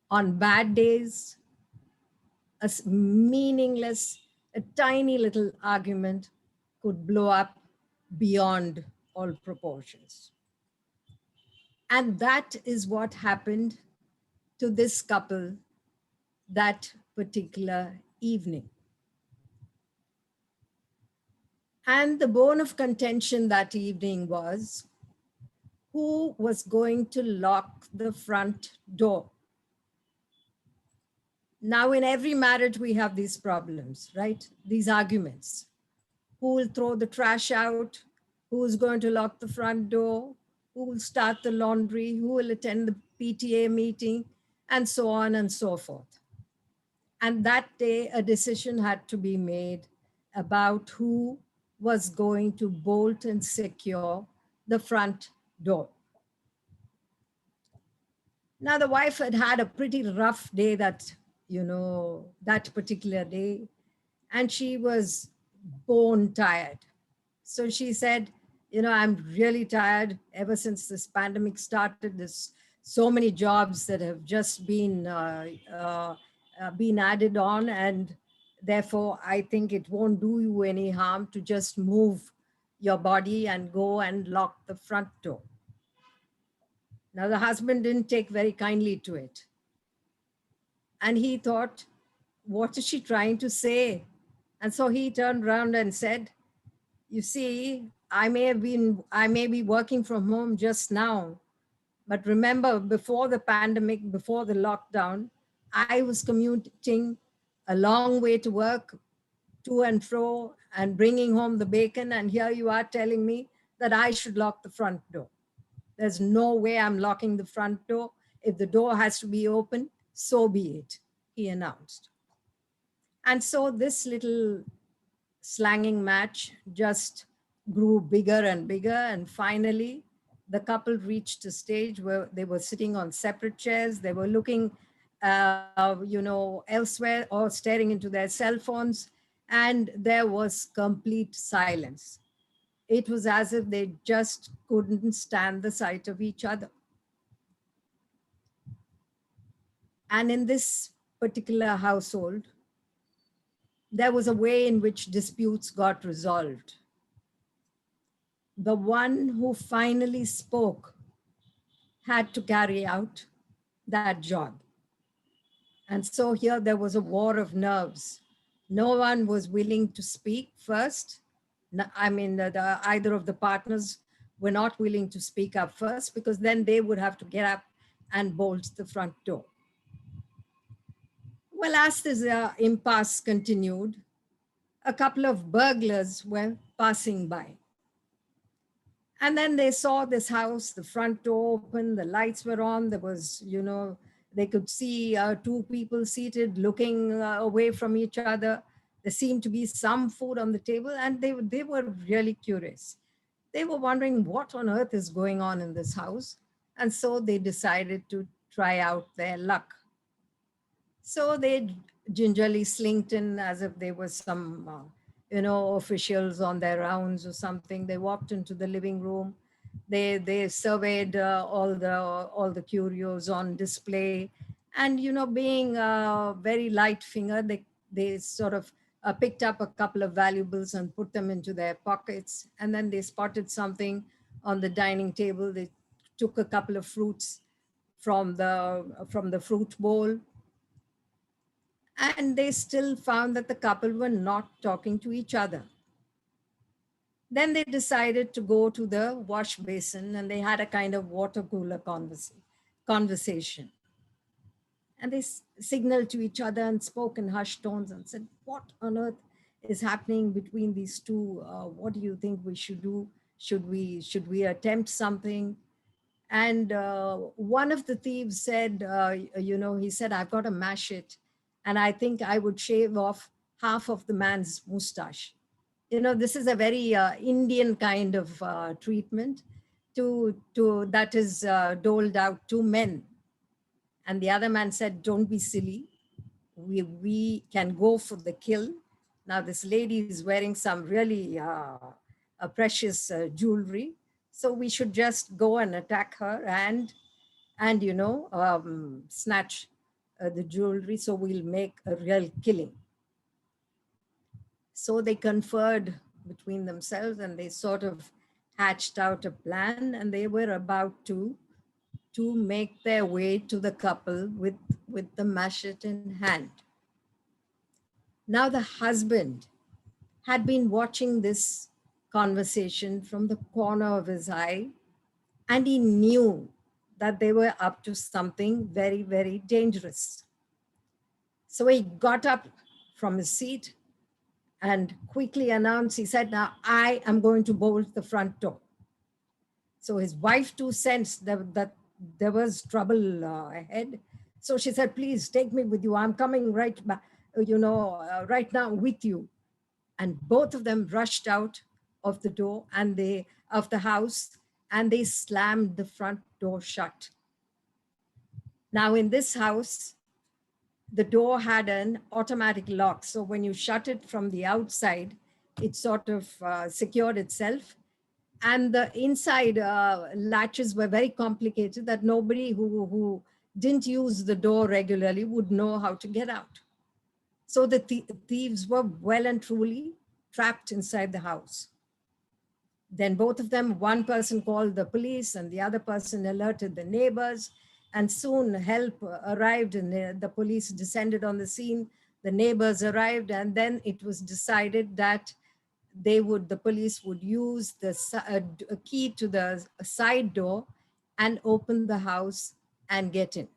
on bad days, a meaningless, a tiny little argument could blow up beyond all proportions. And that is what happened to this couple that particular evening. And the bone of contention that evening was who was going to lock the front door. Now, in every marriage, we have these problems, right? These arguments. Who will throw the trash out? Who is going to lock the front door? Who will start the laundry? Who will attend the PTA meeting? And so on and so forth. And that day, a decision had to be made about who was going to bolt and secure the front door. Now, the wife had had a pretty rough day that particular day, and she was bone tired. So she said, I'm really tired. Ever since this pandemic started, there's so many jobs that have just been added on, and therefore I think it won't do you any harm to just move your body and go and lock the front door. Now, the husband didn't take very kindly to it. And he thought, what is she trying to say? And so he turned around and said, you see, I may be working from home just now, but remember, before the pandemic, before the lockdown, I was commuting a long way to work, to and fro, and bringing home the bacon. And here you are telling me that I should lock the front door. There's no way I'm locking the front door. If the door has to be open, so be it, he announced. And so this little slanging match just grew bigger and bigger. And finally, the couple reached a stage where they were sitting on separate chairs. They were looking, elsewhere or staring into their cell phones. And there was complete silence. It was as if they just couldn't stand the sight of each other. And in this particular household, there was a way in which disputes got resolved. The one who finally spoke had to carry out that job. And so here there was a war of nerves. No one was willing to speak first. Either of the partners were not willing to speak up first, because then they would have to get up and bolt the front door. Well, as this impasse continued, a couple of burglars were passing by. And then they saw this house, the front door open, the lights were on. There was, they could see two people seated looking away from each other. There seemed to be some food on the table, and they were really curious. They were wondering what on earth is going on in this house. And so they decided to try out their luck. So they gingerly slinked in as if they were some, officials on their rounds or something. They walked into the living room. They surveyed all the curios on display, and being very light fingered, they sort of picked up a couple of valuables and put them into their pockets. And then they spotted something on the dining table. They took a couple of fruits from the fruit bowl. And they still found that the couple were not talking to each other. Then they decided to go to the wash basin, and they had a kind of water cooler conversation. And they signaled to each other and spoke in hushed tones and said, what on earth is happening between these two? What do you think we should do? Should we attempt something? And one of the thieves said, he said, I've got a machete, and I think I would shave off half of the man's mustache. This is a very Indian kind of treatment that is doled out to men. And the other man said, don't be silly. We can go for the kill. Now this lady is wearing some really precious jewelry. So we should just go and attack her and snatch the jewelry. So we'll make a real killing. So they conferred between themselves, and they sort of hatched out a plan, and they were about to make their way to the couple with the machete in hand. Now the husband had been watching this conversation from the corner of his eye, and he knew that they were up to something very, very dangerous. So he got up from his seat and quickly announced, he said, now I am going to bolt the front door. So his wife too sensed that there was trouble ahead. So she said, please take me with you. I'm coming right back, right now with you. And both of them rushed out of the door of the house, and they slammed the front door shut. Now in this house, the door had an automatic lock. So when you shut it from the outside, it sort of secured itself. And the inside latches were very complicated, that nobody who didn't use the door regularly would know how to get out. So the thieves were well and truly trapped inside the house. Then both of them, one person called the police and the other person alerted the neighbors, and soon help arrived, and the police descended on the scene. The neighbors arrived, and then it was decided that the police would use the key to the side door and open the house and get in,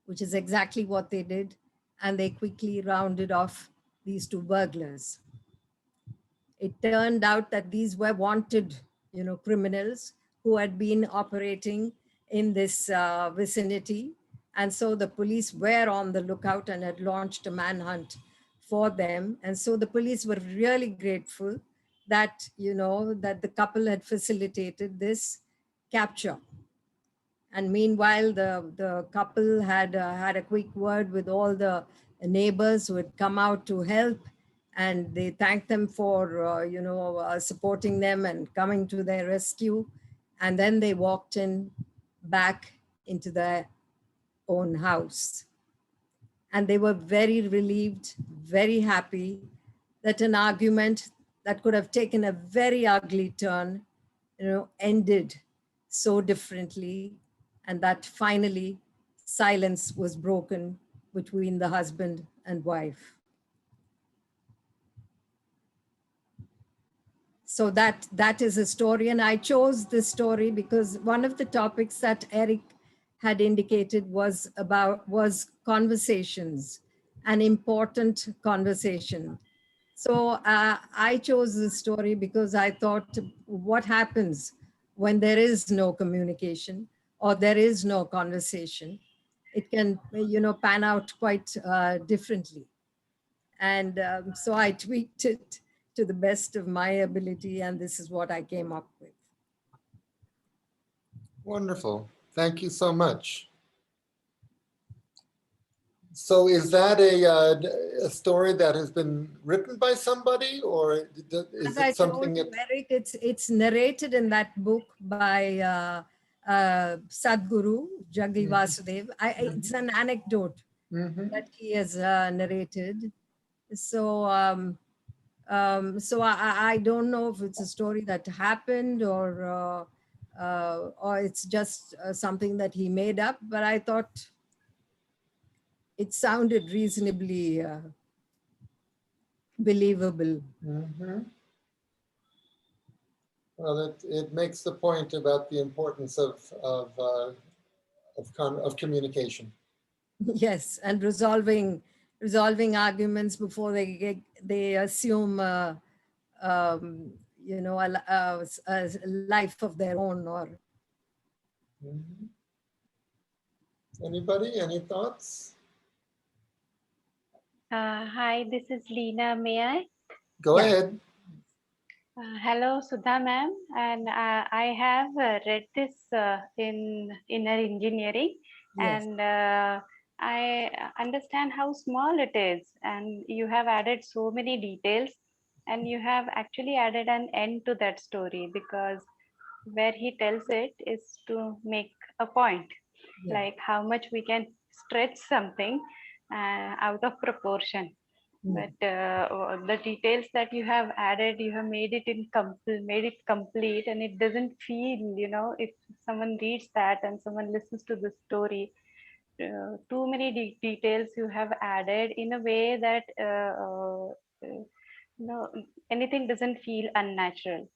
which is exactly what they did. And they quickly rounded off these two burglars. It turned out that these were wanted, criminals who had been operating in this vicinity. And so the police were on the lookout and had launched a manhunt for them. And so the police were really grateful that, that the couple had facilitated this capture. And meanwhile, the couple had had a quick word with all the neighbors who had come out to help, and they thanked them for supporting them and coming to their rescue. And then they walked in back into their own house. And they were very relieved, very happy that an argument that could have taken a very ugly turn, ended so differently, and that finally silence was broken between the husband and wife. So that is a story, and I chose this story because one of the topics that Eric had indicated was conversations, an important conversation. So I chose this story because I thought, what happens when there is no communication or there is no conversation? It can, pan out quite differently. And so I tweaked it to the best of my ability, and this is what I came up with. Wonderful. Thank you so much. So is that a story that has been written by somebody, or is it something that... Eric, it's narrated in that book by Sadhguru Jaggi Vasudev. It's an anecdote that he has narrated. So I don't know if it's a story that happened or it's just something that he made up, but I thought it sounded reasonably believable. Well, it makes the point about the importance of communication. Yes, and resolving arguments before they assume a life of their own. Or Anybody? Any thoughts? Hi, this is Leena. May I? Go ahead. Hello, Sudha ma'am. And I have read this in inner engineering, and I understand how small it is. And you have added so many details, and you have actually added an end to that story, because where he tells it is to make a point, like how much we can stretch something out of proportion. But the details that you have added, you have made it complete, and it doesn't feel, if someone reads that and someone listens to the story, too many details you have added in a way that anything doesn't feel unnatural.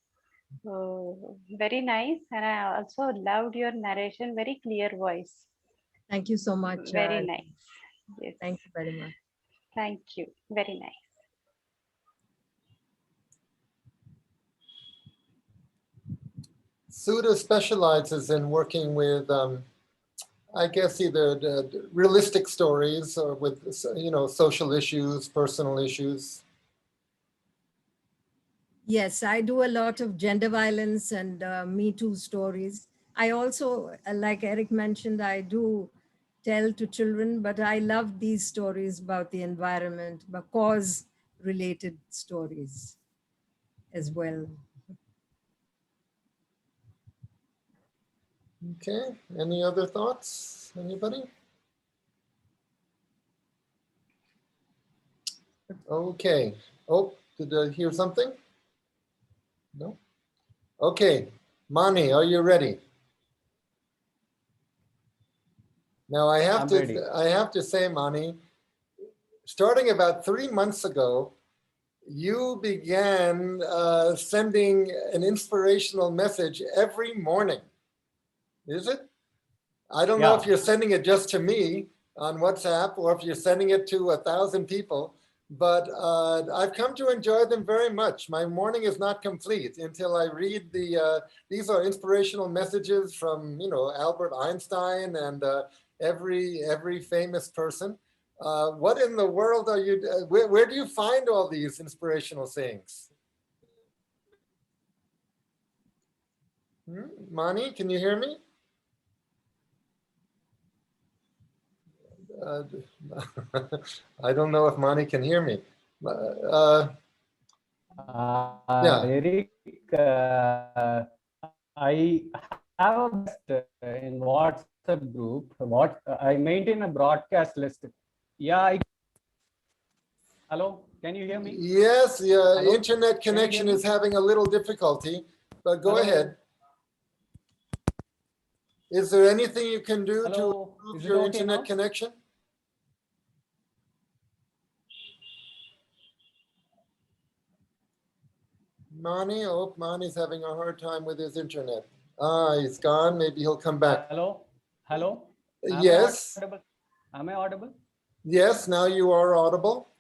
So very nice, and I also loved your narration. Very clear voice. Thank you so much. Very nice. Yes. Thank you very much. Thank you. Very nice. Sudha specializes in working with, I guess, either realistic stories or with, social issues, personal issues. Yes, I do a lot of gender violence and Me Too stories. I also, like Eric mentioned, I do tell to children, but I love these stories about the environment, but cause-related stories as well. Okay, any other thoughts? Anybody? Okay. Oh, did I hear something? No? Okay, Mani, are you ready? Now I have to say, Mani, starting about 3 months ago, you began sending an inspirational message every morning. Is it? I don't know if you're sending it just to me on WhatsApp or if you're sending it to 1,000 people, but I've come to enjoy them very much. My morning is not complete until I read these are inspirational messages from, Albert Einstein and every famous person. What in the world are you, where do you find all these inspirational sayings? Mani, can you hear me? I don't know if Mani can hear me. Yeah. Eric, I have a in WhatsApp group. I maintain a broadcast list. Yeah. Hello, can you hear me? Yes, yeah. Hello? Internet connection is having a little difficulty, but go ahead. Is there anything you can do to improve your internet connection? Mani, oh, Mani's having a hard time with his internet. He's gone. Maybe he'll come back. Hello. Yes. Am I audible? Yes, now you are audible.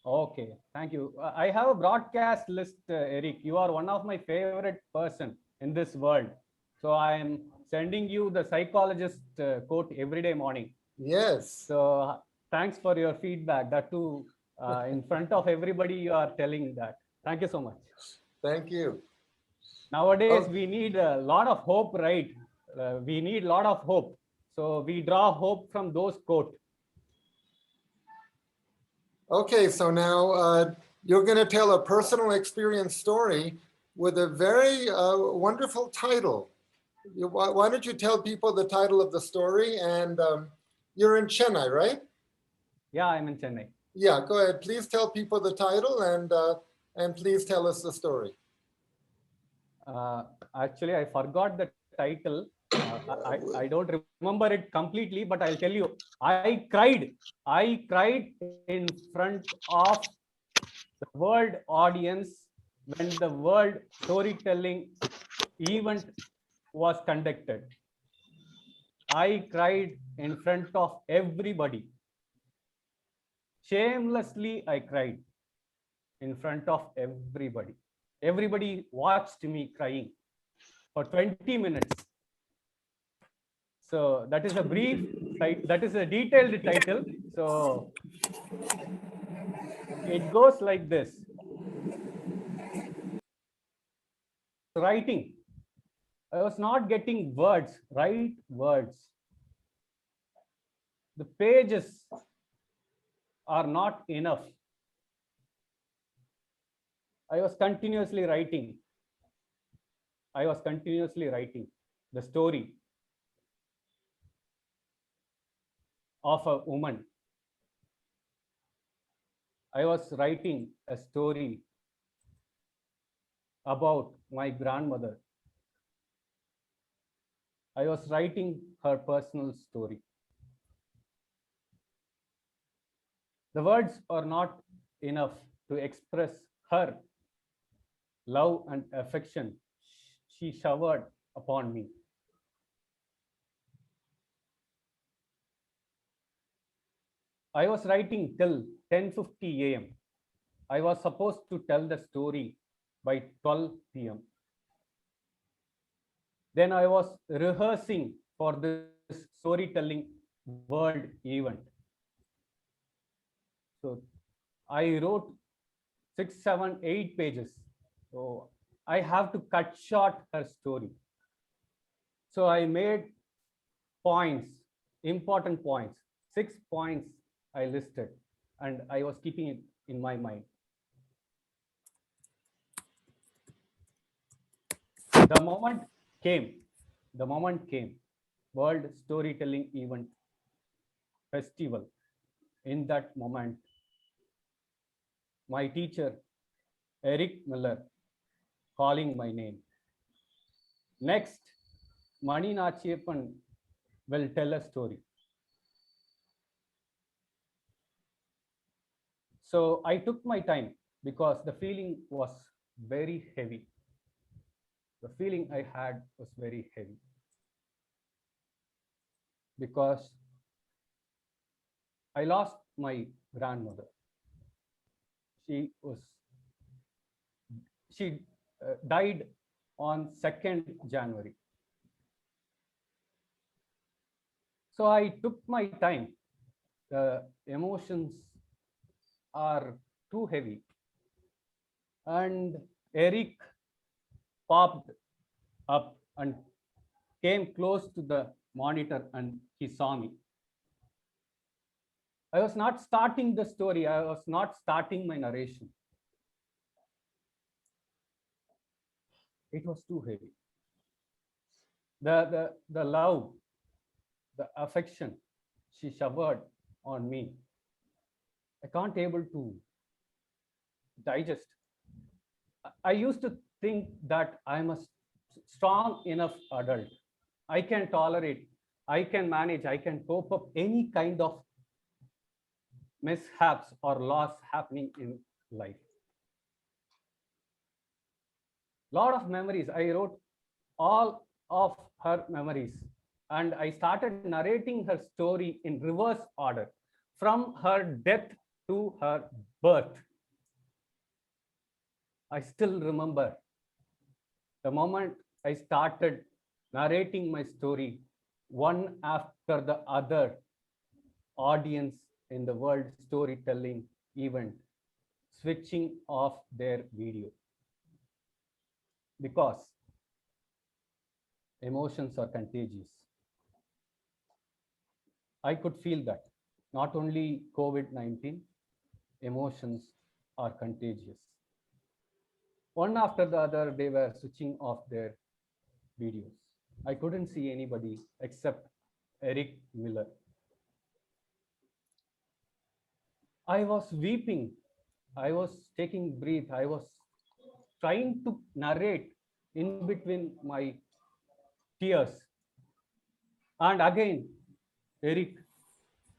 Okay, thank you. I have a broadcast list, Eric. You are one of my favorite person in this world. So I am sending you the psychologist quote every day morning. Yes. So thanks for your feedback. That too, in front of everybody, you are telling that. Thank you so much. Thank you. Nowadays, we need a lot of hope, right? We need a lot of hope. So we draw hope from those quotes. Okay, so now you're going to tell a personal experience story with a very wonderful title. Why don't you tell people the title of the story? And you're in Chennai, right? Yeah, I'm in Chennai. Yeah, go ahead. Please tell people the title and please tell us the story. Actually, I forgot the title. I don't remember it completely, but I'll tell you. I cried in front of the world audience when the world storytelling event was conducted. I cried in front of everybody. Shamelessly, I cried in front of everybody. Everybody watched me crying for 20 minutes. So that is a brief, that is a detailed title. So it goes like this. Writing. I was not getting words, right words. The pages are not enough. I was continuously writing. The story of a woman. I was writing a story about my grandmother. I was writing her personal story. The words are not enough to express her love and affection she showered upon me. I was writing till 10:50 a.m. I was supposed to tell the story by 12 p.m. Then I was rehearsing for this storytelling world event. So I wrote 6, 7, 8 pages. So I have to cut short her story. So I made points, important points, 6 points I listed, and I was keeping it in my mind. The moment came, World Storytelling Event Festival. In that moment, my teacher, Eric Miller, calling my name. Next, Mani Nachiappan will tell a story. So I took my time because the feeling was very heavy. The feeling I had was very heavy. Because I lost my grandmother. She died on 2nd January. So I took my time. The emotions are too heavy. And Eric popped up and came close to the monitor and he saw me. I was not starting the story. I was not starting my narration. It was too heavy. The love, the affection she showered on me, I can't able to digest. I used to think that I'm a strong enough adult. I can tolerate, I can manage, I can cope up any kind of mishaps or loss happening in life. Lot of memories. I wrote all of her memories and I started narrating her story in reverse order from her death to her birth. I still remember the moment I started narrating my story, one after the other, audience in the world storytelling event switching off their video because emotions are contagious. I could feel that not only COVID-19, emotions are contagious. One after the other, they were switching off their videos. I couldn't see anybody except Eric Miller. I was weeping. I was taking breath. I was trying to narrate in between my tears. And again, Eric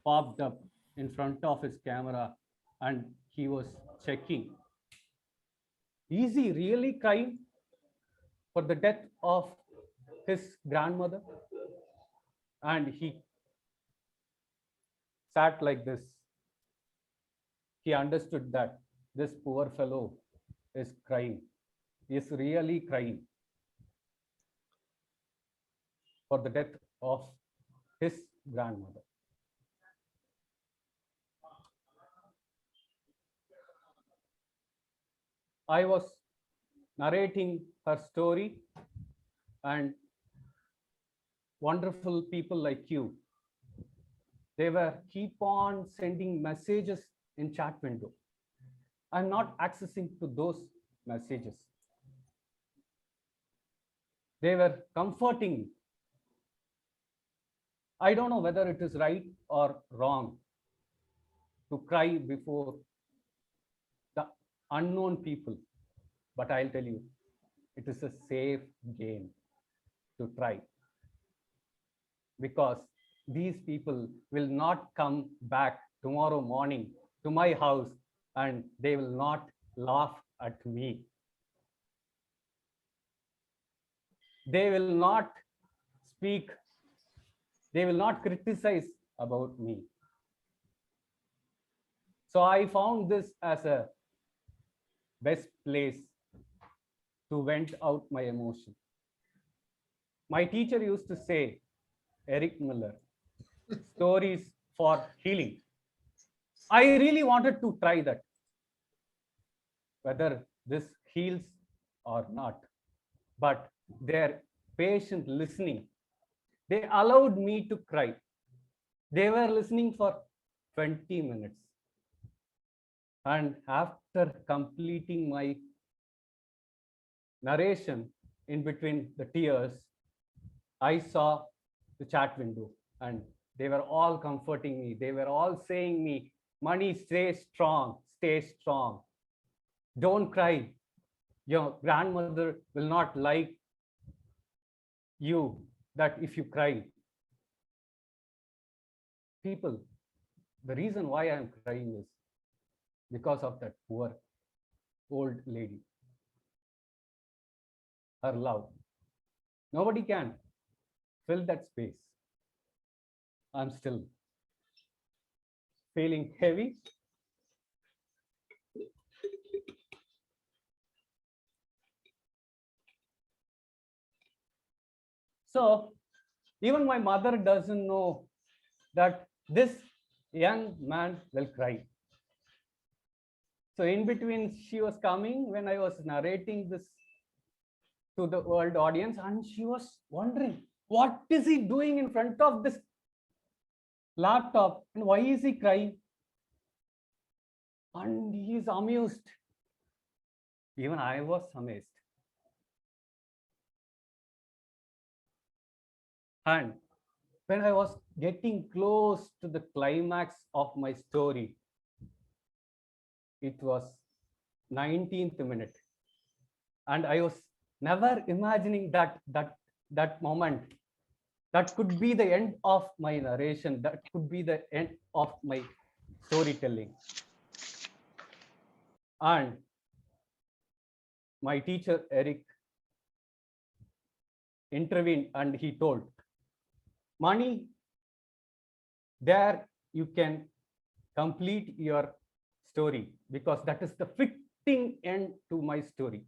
popped up in front of his camera and he was checking. Is he really crying for the death of his grandmother? And he sat like this. He understood that this poor fellow is crying, is really crying for the death of his grandmother. I was narrating her story and wonderful people like you, they were keep on sending messages in chat window. I'm not accessing to those messages. They were comforting me. I don't know whether it is right or wrong to cry before the unknown people, but I'll tell you, it is a safe game to try because these people will not come back tomorrow morning to my house and they will not laugh at me. They will not speak, they will not criticize about me. So I found this as a best place to vent out my emotion. My teacher used to say, Eric Miller, stories for healing. I really wanted to try that, whether this heals or not. But their patient listening, they allowed me to cry. They were listening for 20 minutes. And after completing my narration in between the tears, I saw the chat window and they were all comforting me. They were all saying me, Mani, stay strong, stay strong. Don't cry. Your grandmother will not like you that if you cry. People, the reason why I'm crying is because of that poor old lady. Her love. Nobody can fill that space. I'm still feeling heavy. So even my mother doesn't know that this young man will cry. So in between, she was coming when I was narrating this to the world audience, and she was wondering, what is he doing in front of this laptop and why is he crying? And he is amused. Even I was amazed. And when I was getting close to the climax of my story, it was 19th minute. And I was never imagining that moment. That could be the end of my narration. That could be the end of my storytelling. And my teacher, Eric, intervened and he told, Mani, there you can complete your story, because that is the fitting end to my story.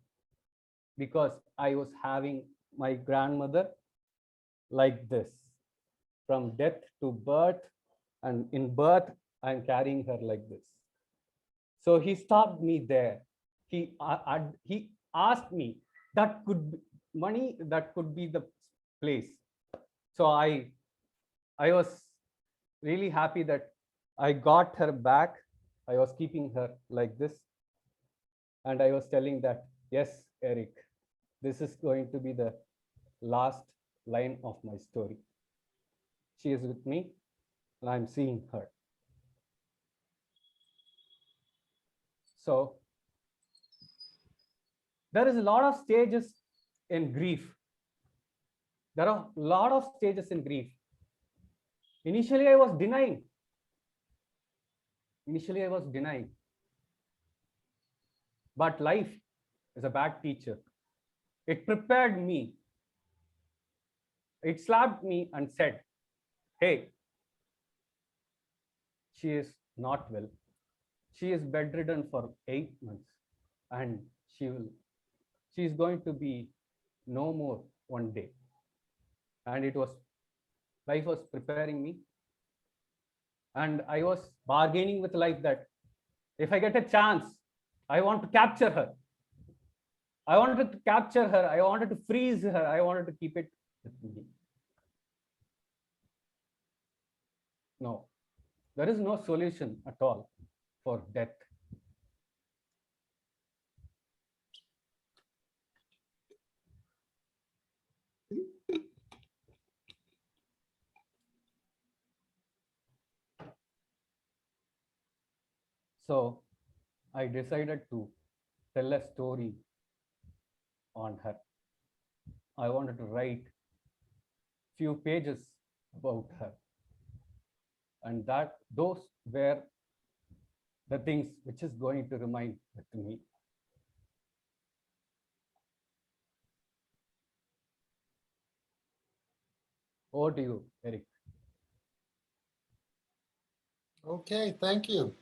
Because I was having my grandmother like this, from death to birth, and in birth I'm carrying her like this. So he stopped me there. He asked me, that could be Mani, that could be the place. So I was really happy that I got her back. I was keeping her like this, and I was telling that, yes, Eric, this is going to be the last line of my story. She is with me and I'm seeing her. So there is a lot of stages in grief. There are a lot of stages in grief. Initially, I was denying. But life is a bad teacher. It prepared me. It slapped me and said, hey, she is not well. She is bedridden for 8 months and she is going to be no more one day. And life was preparing me. And I was bargaining with life that if I get a chance, I want to capture her. I wanted to capture her. I wanted to freeze her. I wanted to keep it with me. No, there is no solution at all for death. So I decided to tell a story on her. I wanted to write few pages about her. And those were the things which is going to remain with me. Over to you, Eric. Okay, thank you.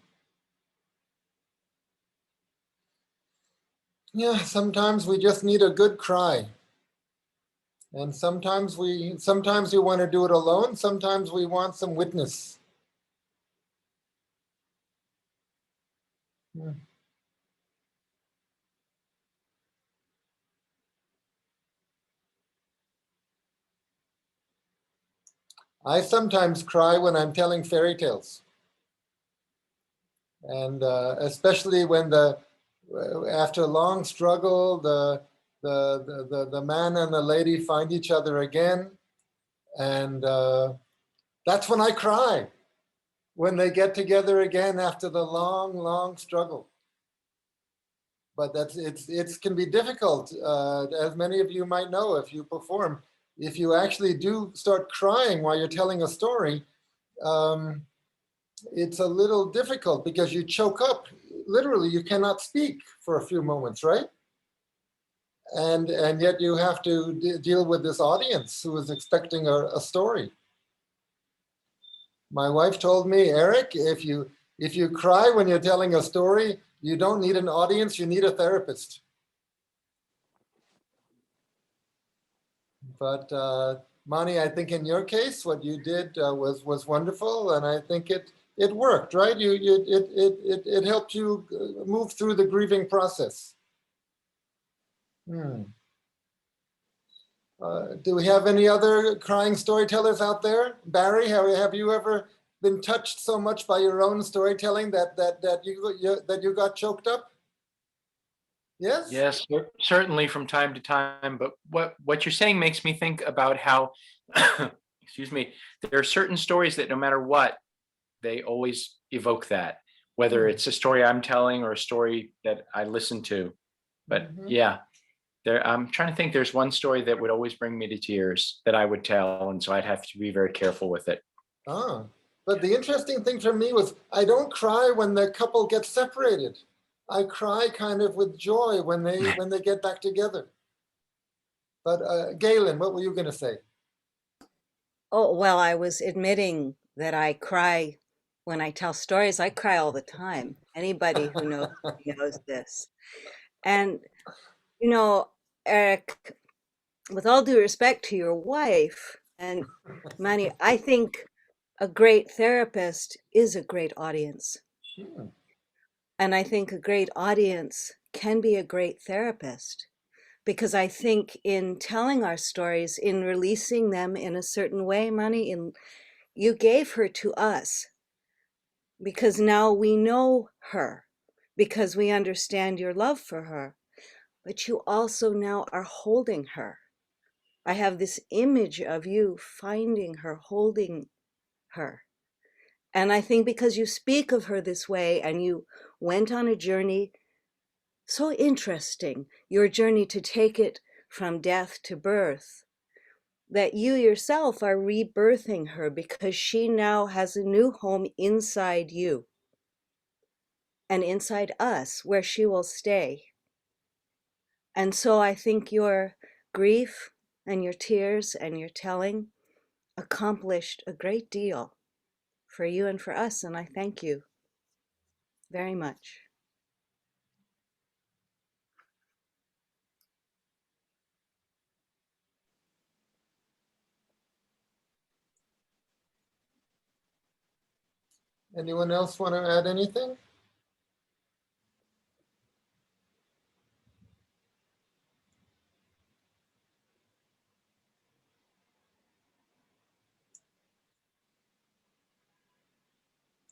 Yeah, sometimes we just need a good cry. And sometimes we want to do it alone. Sometimes we want some witness. Yeah. I sometimes cry when I'm telling fairy tales. And especially when after a long struggle, the man and the lady find each other again. And that's when I cry, when they get together again after the long, long struggle. But it can be difficult, as many of you might know if you perform. If you actually do start crying while you're telling a story, it's a little difficult because you choke up. Literally, you cannot speak for a few moments, right? And yet you have to deal with this audience who is expecting a story. My wife told me, Eric, if you cry when you're telling a story, you don't need an audience, you need a therapist. But Mani, I think in your case, what you did was wonderful, and I think it worked, right? It helped you move through the grieving process. Do we have any other crying storytellers out there? Barry, have you ever been touched so much by your own storytelling that you got choked up? Yes? Yes, certainly from time to time. But what you're saying makes me think about how, excuse me, there are certain stories that no matter what, they always evoke that, whether it's a story I'm telling or a story that I listen to. But yeah, I'm trying to think, there's one story that would always bring me to tears that I would tell. And so I'd have to be very careful with it. But the interesting thing for me was I don't cry when the couple gets separated. I cry kind of with joy when they get back together. But Galen, what were you going to say? Oh, well, I was admitting that I cry when I tell stories. I cry all the time. Anybody who knows me knows this. And, you know, Eric, with all due respect to your wife and Mani, I think a great therapist is a great audience. And I think a great audience can be a great therapist, because I think in telling our stories, in releasing them in a certain way, Mani, you gave her to us because now we know her, because we understand your love for her, but you also now are holding her. I have this image of you finding her, holding her. And I think because you speak of her this way and you went on a journey so interesting, your journey to take it from death to birth, that you yourself are rebirthing her because she now has a new home inside you and inside us where she will stay. And so I think your grief and your tears and your telling accomplished a great deal for you and for us, and I thank you very much. Anyone else want to add anything?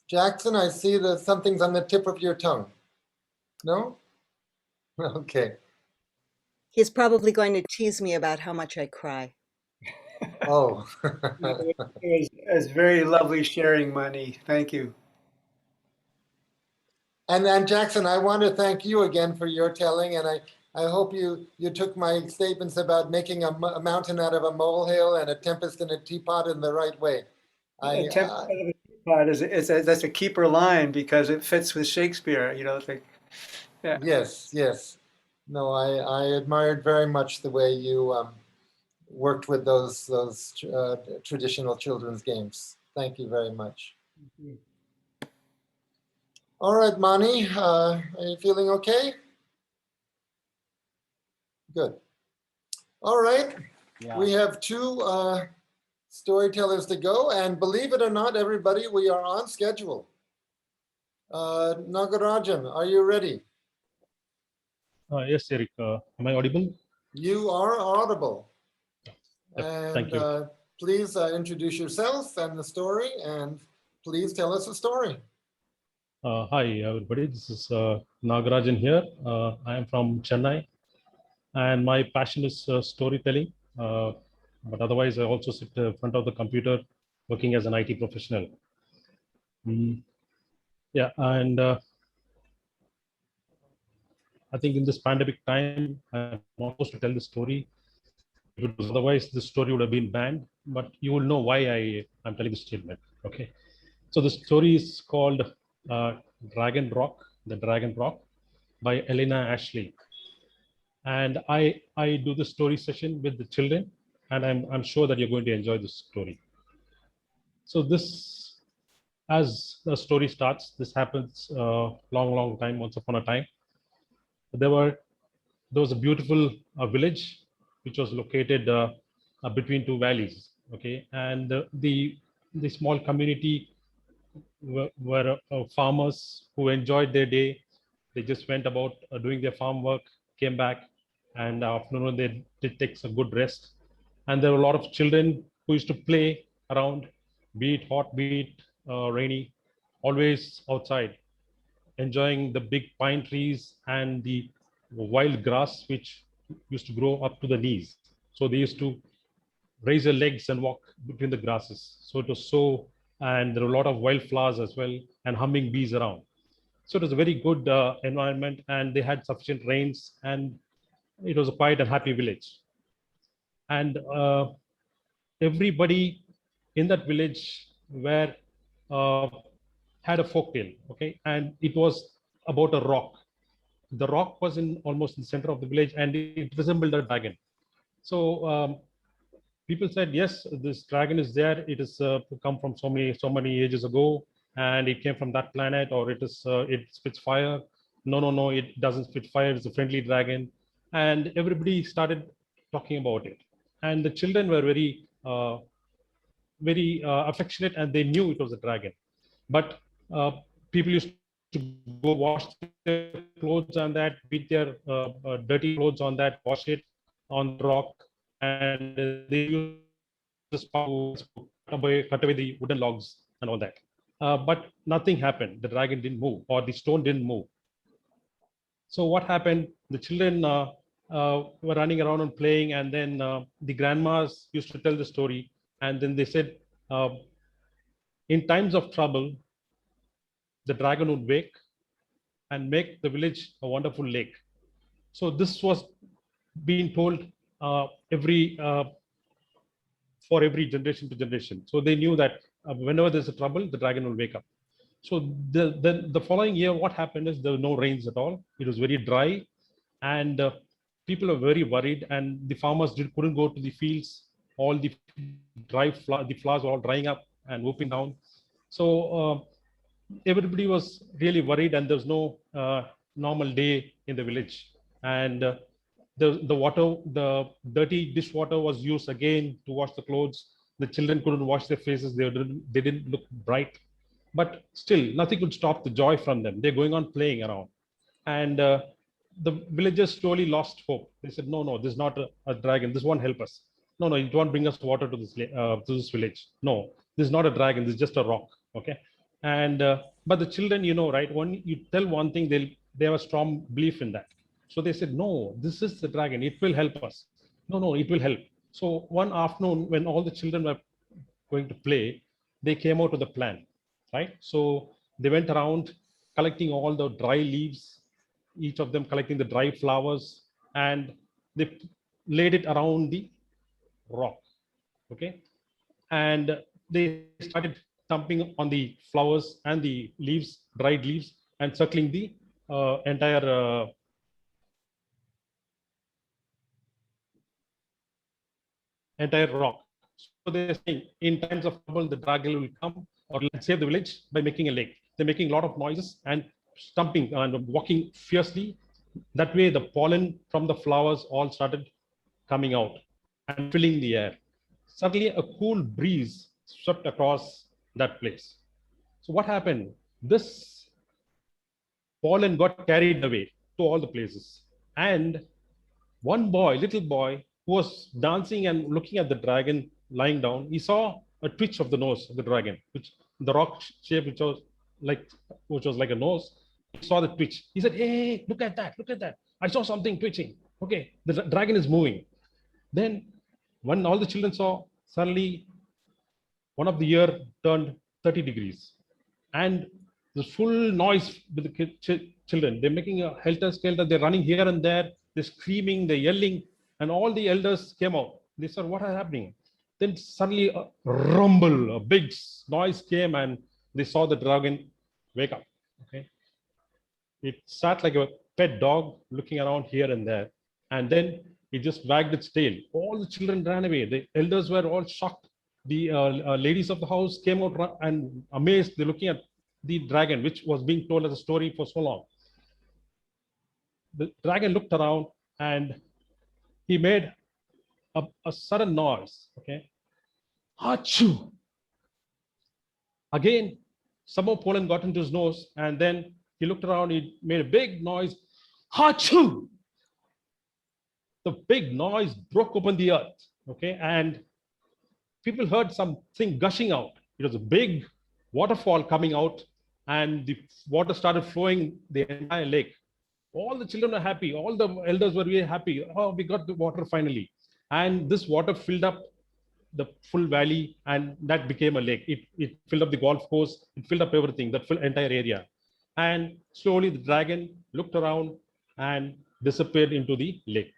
Jackson, I see that something's on the tip of your tongue. No? Okay. He's probably going to tease me about how much I cry. Oh. It was very lovely sharing, Mani. Thank you. And Jackson, I want to thank you again for your telling, and I hope you took my statements about making a mountain out of a molehill and a tempest in a teapot in the right way. A tempest out of a teapot that's a keeper line because it fits with Shakespeare. You know, it's like, yeah. Yes. No, I admired very much the way you worked with those traditional children's games. Thank you very much. All right, Mani, are you feeling okay? Good. All right, we have two storytellers to go, and believe it or not, everybody, we are on schedule. Nagarajan, are you ready? Yes, Eric. Am I audible? You are audible. Yep, And thank you. Please introduce yourself and the story, and please tell us a story. Hi, everybody. This is Nagarajan here. I am from Chennai, and my passion is storytelling. But otherwise, I also sit in front of the computer working as an IT professional. Yeah, and I think in this pandemic time, I'm not supposed to tell the story. Because otherwise, the story would have been banned. But you will know why I'm telling this statement. Okay. So the story is called The Dragon Rock by Elena Ashley. And I do the story session with the children, and I'm sure that you're going to enjoy this story. So this, as the story starts, this happens long time, once upon a time. There was a beautiful village which was located between two valleys. Okay, and the small community were farmers who enjoyed their day. They just went about doing their farm work, came back, and afternoon they did take some good rest. And there were a lot of children who used to play around, be it hot, be it rainy, always outside, enjoying the big pine trees and the wild grass which used to grow up to the knees. So they used to raise their legs and walk between the grasses. So it was so, and there were a lot of wildflowers as well, and humming bees around. So it was a very good environment, and they had sufficient rains, and it was a quiet and happy village. And everybody in that village were had a folk tale, okay, and it was about a rock. The rock was in almost in the center of the village, and it resembled a dragon. So people said, yes, this dragon is there. It has come from so many ages ago, and it came from that planet, or it spits fire. No, no, no, it doesn't spit fire. It's a friendly dragon, and everybody started talking about it. And the children were very affectionate, and they knew it was a dragon. But people used to go wash their clothes on that, beat their dirty clothes on that, wash it on the rock, and they use the spark to cut away the wooden logs and all that. But nothing happened. The dragon didn't move, or the stone didn't move. So what happened? The children were running around and playing, and then the grandmas used to tell the story, and then they said, in times of trouble, the dragon would wake and make the village a wonderful lake. So this was being told for every generation to generation. So they knew that whenever there's a trouble, the dragon will wake up. So the following year, what happened is there were no rains at all. It was very dry, and people were very worried, and the farmers couldn't go to the fields. All the the flowers were all drying up and whooping down. So everybody was really worried, and there was no normal day in the village. And the dirty dishwater was used again to wash the clothes. The children couldn't wash their faces. They didn't look bright. But still, nothing could stop the joy from them. They're going on playing around. And the villagers slowly lost hope. They said, no, no, this is not a dragon. This won't help us. No, no, it won't bring us water to this village. No, this is not a dragon. This is just a rock. Okay. And but the children, right, when you tell one thing, they have a strong belief in that. So they said, no, this is the dragon. It will help us. No, no, it will help. So one afternoon, when all the children were going to play, they came out with a plan, right? So they went around collecting all the dry leaves, each of them collecting the dry flowers, and they laid it around the rock, okay? And they started thumping on the flowers and the leaves, dried leaves, and circling the entire rock. So they're saying, in times of trouble, the dragon will come or save the village by making a lake. They're making a lot of noises and stumping and walking fiercely. That way, the pollen from the flowers all started coming out and filling the air. Suddenly, a cool breeze swept across that place. So what happened? This pollen got carried away to all the places. And one boy, little boy, who was dancing and looking at the dragon lying down, he saw a twitch of the nose of the dragon, which the rock shape, which was like a nose. He saw the twitch. He said, hey, look at that, look at that. I saw something twitching. Okay, the dragon is moving. Then when all the children saw, suddenly one of the ear turned 30 degrees. And the full noise with the children. They're making a helter-skelter. They're running here and there. They're screaming, they're yelling. And all the elders came out. They said, what is happening? Then suddenly a rumble, a big noise came, and they saw the dragon wake up. Okay, it sat like a pet dog looking around here and there. And then it just wagged its tail. All the children ran away. The elders were all shocked. The ladies of the house came out and amazed. They're looking at the dragon, which was being told as a story for so long. The dragon looked around and he made a sudden noise. Okay, Achoo! Again, some more pollen got into his nose, and then he looked around, he made a big noise. Achoo! The big noise broke open the earth, okay? And people heard something gushing out. It was a big waterfall coming out, and the water started flowing the entire lake. All the children were happy. All the elders were very happy. Oh, we got the water finally. And this water filled up the full valley, and that became a lake. It filled up the golf course. It filled up everything, that full entire area. And slowly the dragon looked around and disappeared into the lake.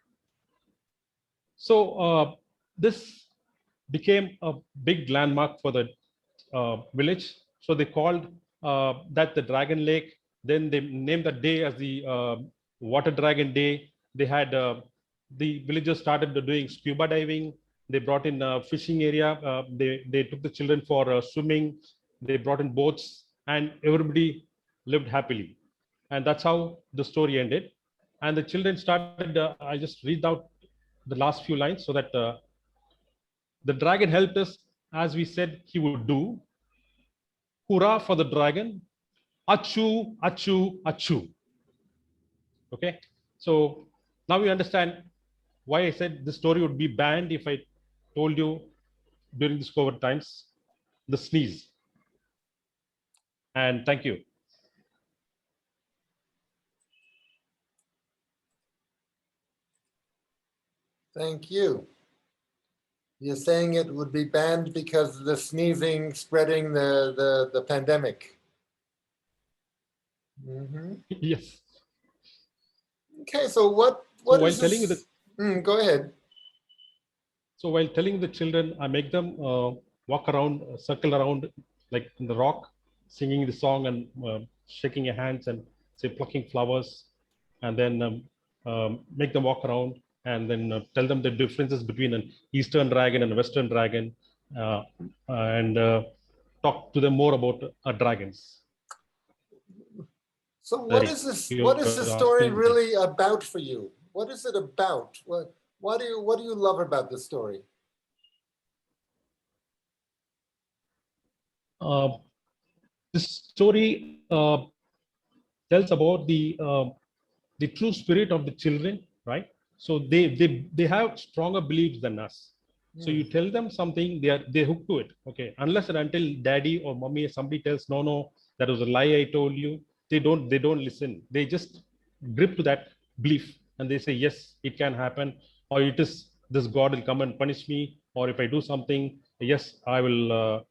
So this became a big landmark for the village. So they called that the Dragon Lake. Then they named that day as the Water Dragon Day. They had the villagers started doing scuba diving. They brought in a fishing area. They took the children for swimming. They brought in boats, and everybody lived happily. And that's how the story ended. And the children started, I just read out the last few lines so that the dragon helped us as we said he would do. Hurrah for the dragon. Achoo, achoo, achoo. Okay. So now you understand why I said the story would be banned if I told you during this COVID times, the sneeze. And thank you. Thank you. You're saying it would be banned because of the sneezing spreading the pandemic. Mm-hmm. Yes. Okay, so what so is telling you the, go ahead. So while telling the children, I make them walk around, circle around like in the rock, singing the song and shaking your hands and say plucking flowers, and then make them walk around and then tell them the differences between an Eastern dragon and a Western dragon, and talk to them more about dragons. So what is this? What is the story really about for you? What is it about? What do you love about this story? This story tells about the true spirit of the children, right? So they have stronger beliefs than us. So you tell them something, they hook to it. Okay, unless and until daddy or mommy or somebody tells no, that was a lie I told you, they don't listen. They just grip to that belief and they say yes, it can happen, or it is this God will come and punish me, or if I do something, yes, I will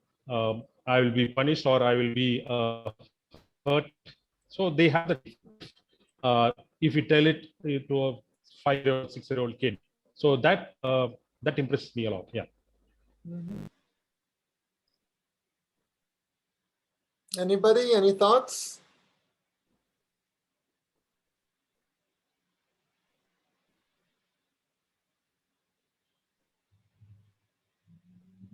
be punished or I will be hurt. So they have the if you tell it to a 5-year-old, 6-year-old kid. So that that impresses me a lot. Yeah. Mm-hmm. Anybody? Any thoughts?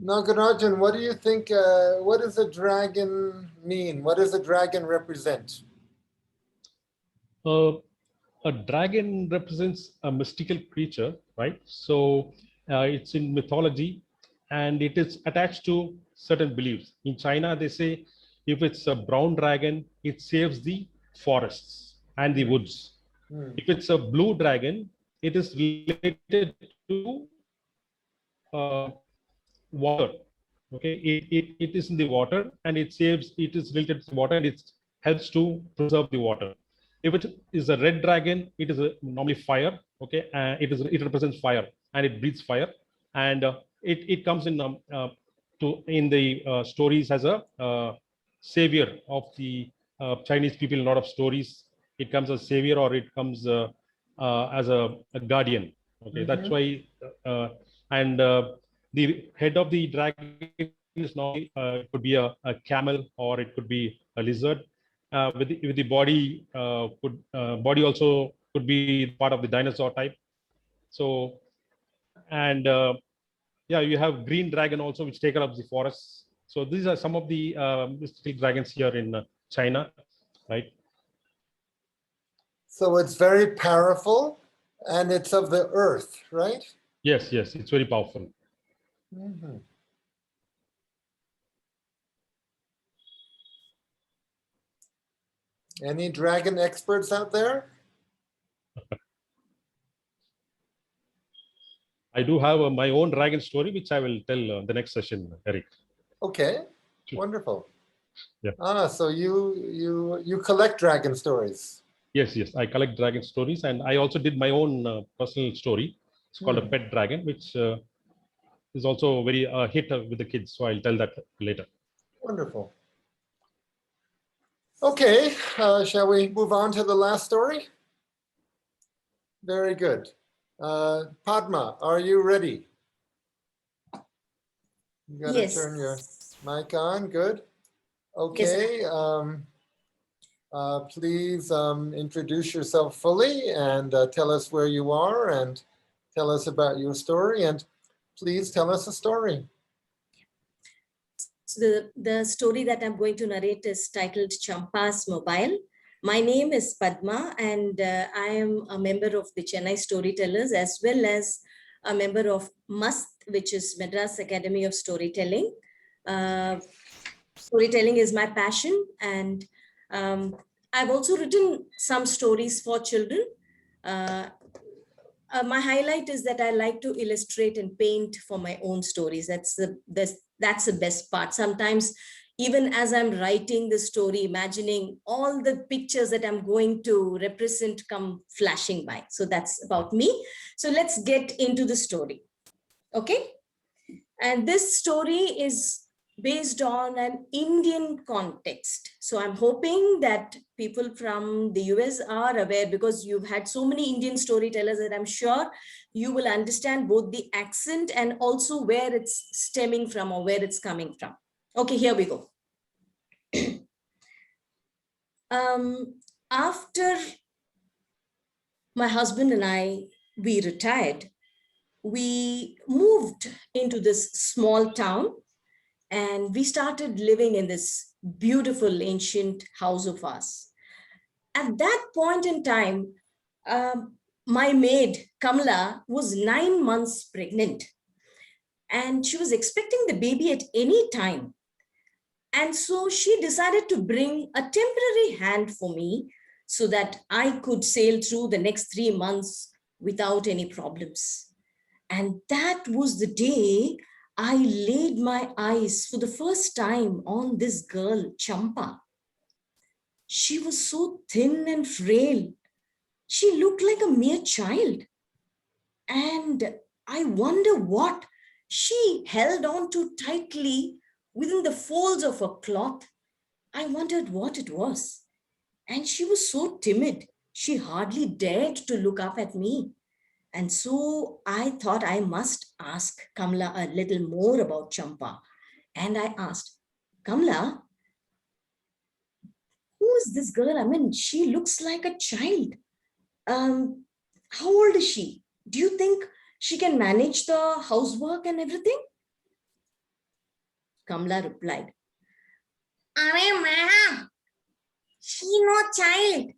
Nagarajan, what do you think? What does a dragon mean? What does a dragon represent? A dragon represents a mystical creature, right? So it's in mythology and it is attached to certain beliefs. In China, they say if it's a brown dragon, it saves the forests and the woods. If it's a blue dragon, it is related to water. Okay, it is in the water and it is related to water and it helps to preserve the water. If it is a red dragon, it is normally fire. Okay, it represents fire and it breathes fire, and it comes in in the stories as a savior of the Chinese people. In a lot of stories, it comes as savior or it comes as a guardian. Okay, that's why and the head of the dragon is normally could be a camel or it could be a lizard. With the body body also could be part of the dinosaur type. So and yeah, you have green dragon also, which take care of the forests. So these are some of the mystical dragons here in China, right? So it's very powerful, and it's of the earth, right? Yes, it's very powerful. Mm-hmm. Any dragon experts out there? I do have my own dragon story, which I will tell the next session, Eric. Okay, Sure. wonderful. Yeah. So you collect dragon stories. Yes, yes. I collect dragon stories, and I also did my own personal story. It's called a pet dragon, which is also very hit with the kids. So I'll tell that later. Wonderful. Okay, shall we move on to the last story? Very good. Padma, are you ready? You got to Yes. turn your mic on. Good. Yes. Okay. Please introduce yourself fully and tell us where you are and tell us about your story, and please tell us a story. So the story that I'm going to narrate is titled Champa's Mobile. My name is Padma, and I am a member of the Chennai Storytellers as well as a member of MUST, which is Madras Academy of Storytelling. Storytelling is my passion, and I've also written some stories for children. My highlight is that I like to illustrate and paint for my own stories. That's the best part. Sometimes, even as I'm writing the story, imagining all the pictures that I'm going to represent come flashing by. So that's about me. So let's get into the story. Okay. And this story is based on an Indian context. So I'm hoping that people from the US are aware, because you've had so many Indian storytellers that I'm sure you will understand both the accent and also where it's stemming from or where it's coming from. Okay, here we go. After my husband and we retired, we moved into this small town and we started living in this beautiful ancient house of ours. At that point in time, my maid, Kamala, was 9 months pregnant and she was expecting the baby at any time. And so she decided to bring a temporary hand for me so that I could sail through the next 3 months without any problems. And that was the day I laid my eyes for the first time on this girl, Champa. She was so thin and frail. She looked like a mere child. And I wonder what she held on to tightly within the folds of her cloth. I wondered what it was. And she was so timid, she hardly dared to look up at me. And so I thought I must ask Kamala a little more about Champa. And I asked, Kamala, who is this girl? I mean, she looks like a child. How old is she? Do you think she can manage the housework and everything? Kamala replied, Madam, she no child.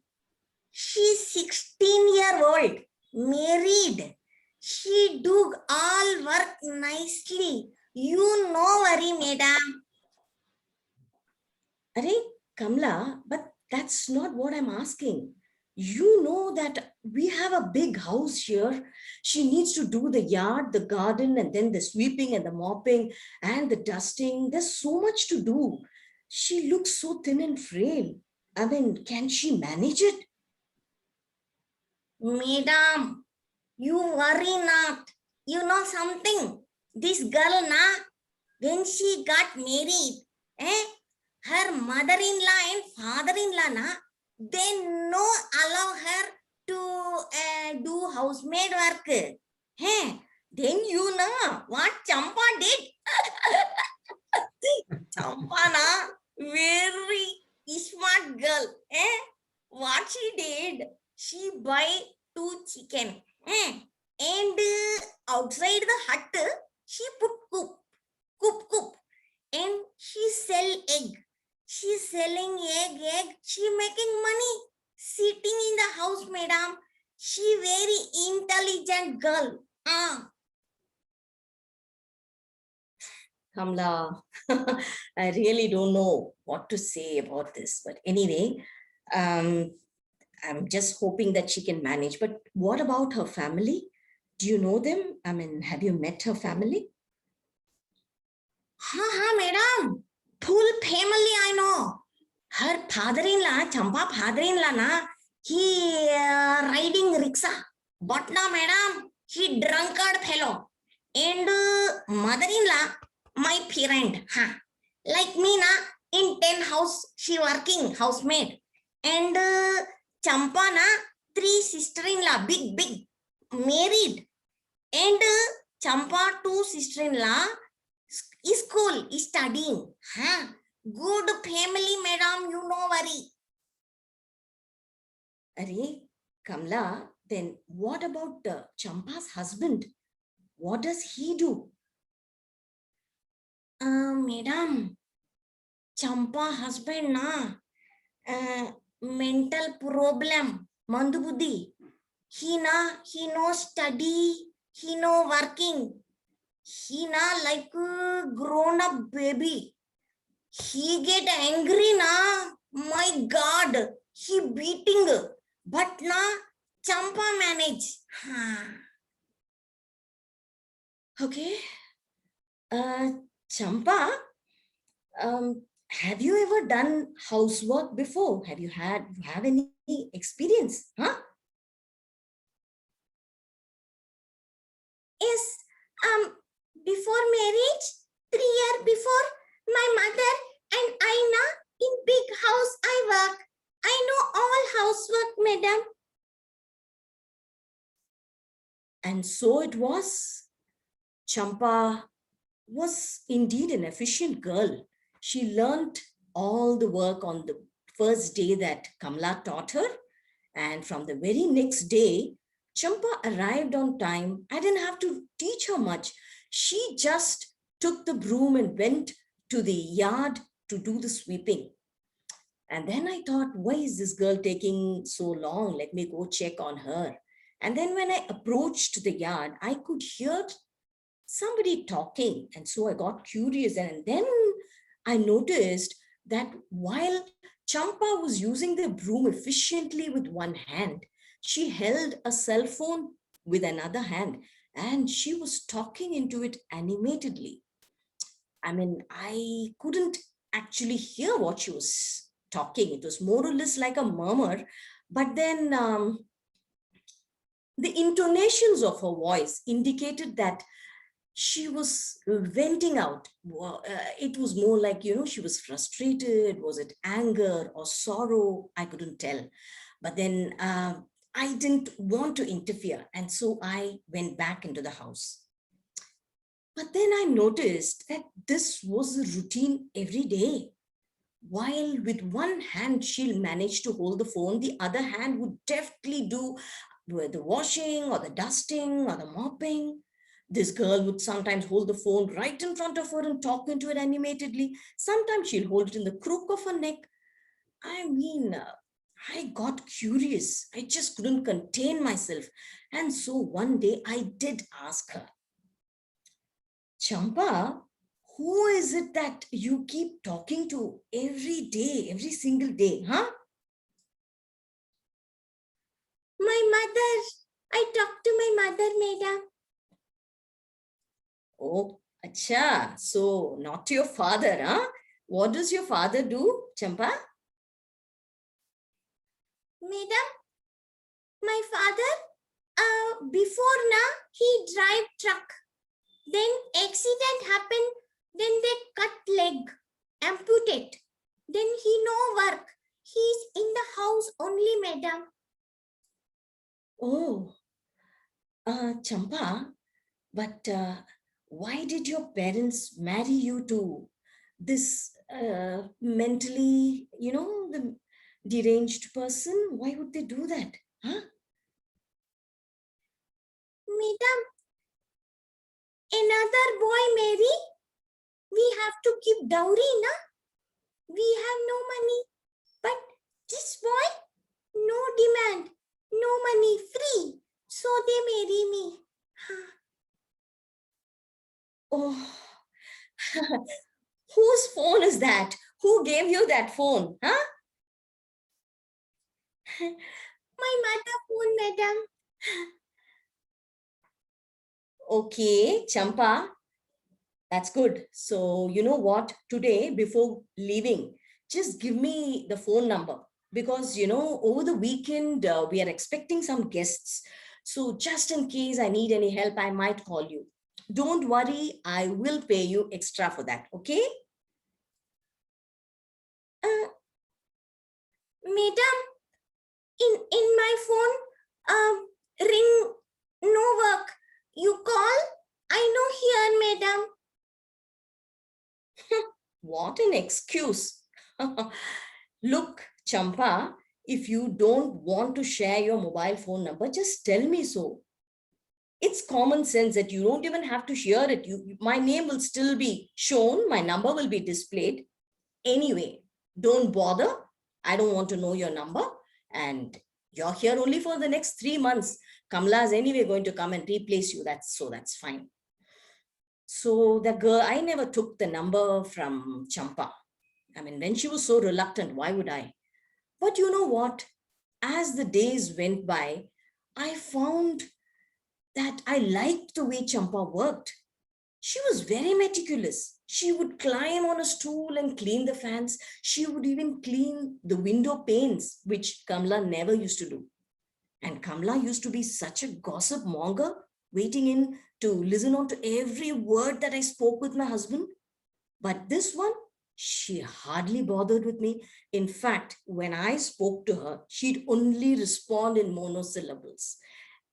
She's 16-year-old, married. She do all work nicely. You no worry, madam. Arey, Kamala, but that's not what I'm asking. You know that we have a big house here. She needs to do the yard, the garden, and then the sweeping and the mopping and the dusting. There's so much to do. She looks so thin and frail. I mean, can she manage it? Madam, you worry not. You know something? This girl, when she got married, her mother-in-law and father-in-law, they no allow her to do housemaid work. Then you know what Champa did. Champa, very smart girl. What she did, she buy 2 chicken. And outside the hut, she put coop. And she sell egg. She's selling egg. She making money. Sitting in the house, madam. She very intelligent girl. Kamala, I really don't know what to say about this. But anyway, I'm just hoping that she can manage. But what about her family? Do you know them? I mean, have you met her family? हाँ madam, full family I know. Her father-in-law, Champa father-in-law na, he riding rickshaw. But na madam, he drunkard fellow. And mother-in-law, my parent. Huh? Like me na, in 10 house, she working housemaid. And Champa na, 3 sister-in-law, big, married. And Champa 2 sister-in-law, school is studying. Huh? Good family, madam, you no worry. Arey, Kamla, then what about Champa's husband? What does he do? Madam, Champa husband na, mental problem, mandu buddhi. He no study, he no working. He na like a grown up baby. He get angry na, my God, he beating. But na, Champa manage. Okay. Champa, have you ever done housework before? Have any experience? Huh? Yes, before marriage, 3 years before, my mother and I na, in big house I work. I know all housework, madam. And so it was. Champa was indeed an efficient girl. She learned all the work on the first day that Kamla taught her. And from the very next day, Champa arrived on time. I didn't have to teach her much. She just took the broom and went to the yard to do the sweeping. And then I thought, why is this girl taking so long? Let me go check on her. And then when I approached the yard, I could hear somebody talking. And so I got curious. And then I noticed that while Champa was using the broom efficiently with one hand, she held a cell phone with another hand, and she was talking into it animatedly. I mean, I couldn't actually hear what she was talking. It was more or less like a murmur, but then the intonations of her voice indicated that she was venting out. It was more like, she was frustrated. Was it anger or sorrow? I couldn't tell. But then I didn't want to interfere. And so I went back into the house. But then I noticed that this was a routine every day. While with one hand she'll manage to hold the phone, the other hand would deftly do the washing or the dusting or the mopping. This girl would sometimes hold the phone right in front of her and talk into it animatedly. Sometimes she'll hold it in the crook of her neck. I mean, I got curious. I just couldn't contain myself. And so one day I did ask her, Champa, who is it that you keep talking to every day, every single day, huh? My mother. I talk to my mother, madam. Oh, acha. So not your father, huh? What does your father do, Champa? Madam, my father, before now, he drive truck. Then accident happened. Then they cut leg, amputate. Then he no work. He's in the house only, madam. Oh, Champa, but why did your parents marry you to this mentally, the deranged person? Why would they do that? Huh? Madam, another boy marry, we have to keep dowry, na? We have no money. But this boy, no demand, no money, free. So they marry me. Oh, whose phone is that? Who gave you that phone? Huh? My mother phone, madam. Okay, Champa, that's good. So you know what? Today, before leaving, just give me the phone number because, over the weekend, we are expecting some guests. So just in case I need any help, I might call you. Don't worry, I will pay you extra for that. Okay? Madam, in my phone, ring no work. You call? I know here, madam. What an excuse. Look, Champa, if you don't want to share your mobile phone number, just tell me so. It's common sense that you don't even have to share it. My name will still be shown. My number will be displayed. Anyway, don't bother. I don't want to know your number. And you're here only for the next 3 months. Kamala is anyway going to come and replace you. That's fine. So the girl, I never took the number from Champa. I mean, when she was so reluctant, why would I? But you know what? As the days went by, I found that I liked the way Champa worked. She was very meticulous. She would climb on a stool and clean the fans. She would even clean the window panes, which Kamala never used to do. And Kamala used to be such a gossip monger, waiting in to listen on to every word that I spoke with my husband. But this one, she hardly bothered with me. In fact, when I spoke to her, she'd only respond in monosyllables.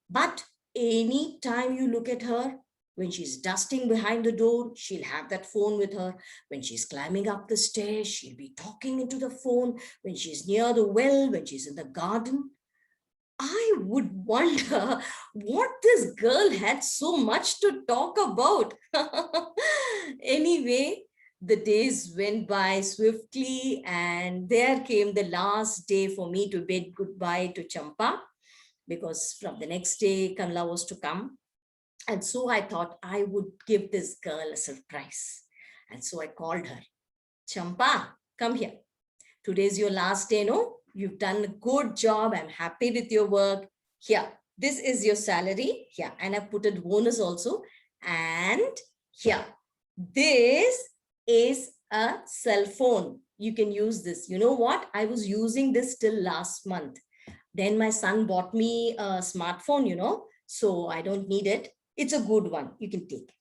But any time you look at her, when she's dusting behind the door, she'll have that phone with her. When she's climbing up the stairs, she'll be talking into the phone. When she's near the well, when she's in the garden, I would wonder what this girl had so much to talk about. Anyway, the days went by swiftly, and there came the last day for me to bid goodbye to Champa, because from the next day, Kamala was to come. And so I thought I would give this girl a surprise. And so I called her. Champa, come here. Today's your last day, no? You've done a good job. I'm happy with your work. Here, this is your salary. Here, and I put a bonus also. And here, this is a cell phone. You can use this. You know what? I was using this till last month. Then my son bought me a smartphone, so I don't need it. It's a good one. You can take it.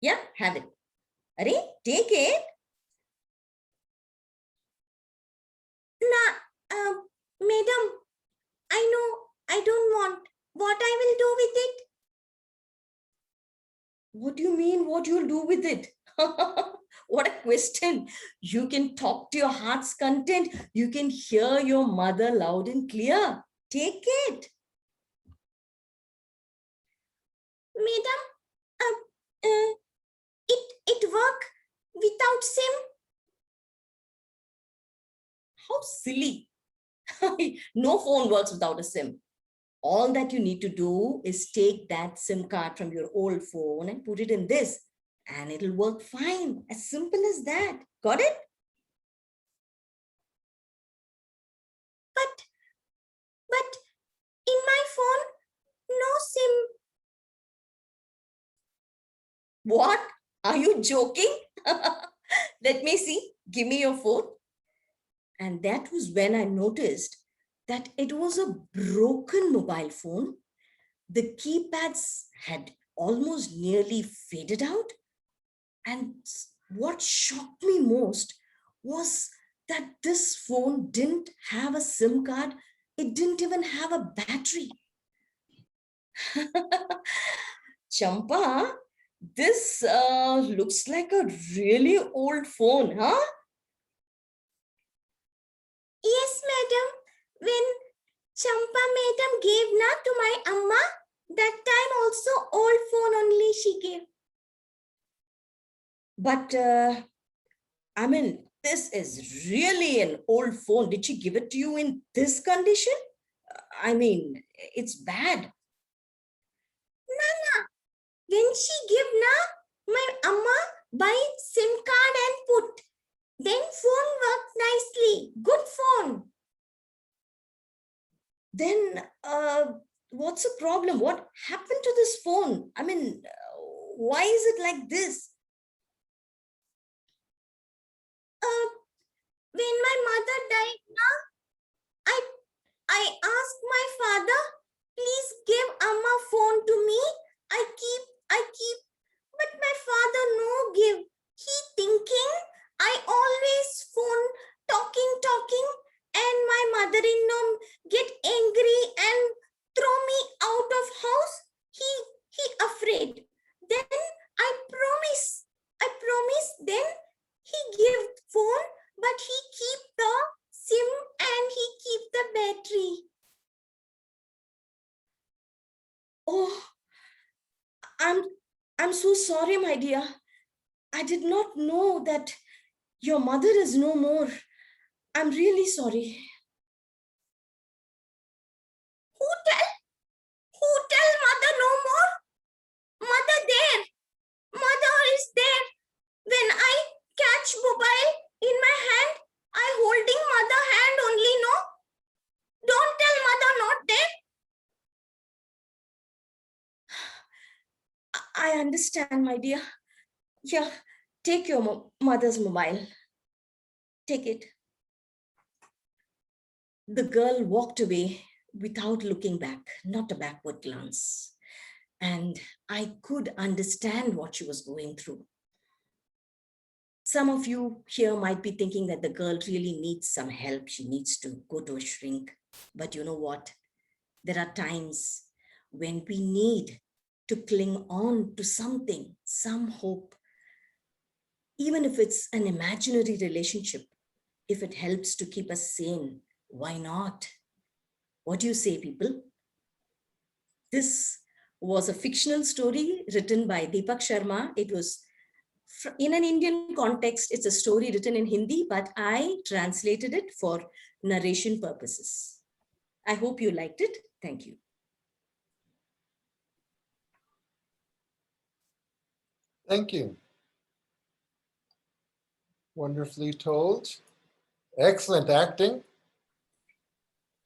Yeah, have it. Arey, take it. Madam, I know I don't want. What I will do with it? What do you mean, what you'll do with it? What a question. You can talk to your heart's content. You can hear your mother loud and clear. Take it. Madam, it work without SIM? How silly. No phone works without a SIM. All that you need to do is take that SIM card from your old phone and put it in this, and it'll work fine. As simple as that. Got it? But in my phone, no SIM. What? Are you joking? Let me see. Give me your phone. And that was when I noticed that it was a broken mobile phone. The keypads had almost nearly faded out. And what shocked me most was that this phone didn't have a SIM card. It didn't even have a battery. Champa, this looks like a really old phone, huh? Yes, madam. When Champa madam gave na to my amma, that time also old phone only she gave. But, I mean, this is really an old phone. Did she give it to you in this condition? I mean, it's bad. Nana, when she give na, my amma buy SIM card and put. Then phone worked nicely. Good phone. then what's the problem? What happened to this phone? I mean, why is it like this? When my mother died, I asked my father, please give Amma phone to me. I keep, but my father no give. He thinking I always phone talking, and my mother-in-law get angry and throw me out of house. He afraid. Then I promise. Then he give phone, but he keep the SIM and he keep the battery. Oh, I'm so sorry, my dear. I did not know that your mother is no more. I'm really sorry. Who tell mother no more? Mother there. Mother is there. When I catch mobile in my hand, I holding mother hand only, no? Don't tell mother not there. I understand, my dear. Yeah, take your mother's mobile. Take it. The girl walked away without looking back, not a backward glance. And I could understand what she was going through. Some of you here might be thinking that the girl really needs some help. She needs to go to a shrink. But you know what? There are times when we need to cling on to something, some hope. Even if it's an imaginary relationship, if it helps to keep us sane, why not? What do you say, people? This was a fictional story written by Deepak Sharma. It was in an Indian context. It's a story written in Hindi, but I translated it for narration purposes. I hope you liked it. Thank you. Thank you. Wonderfully told. Excellent acting.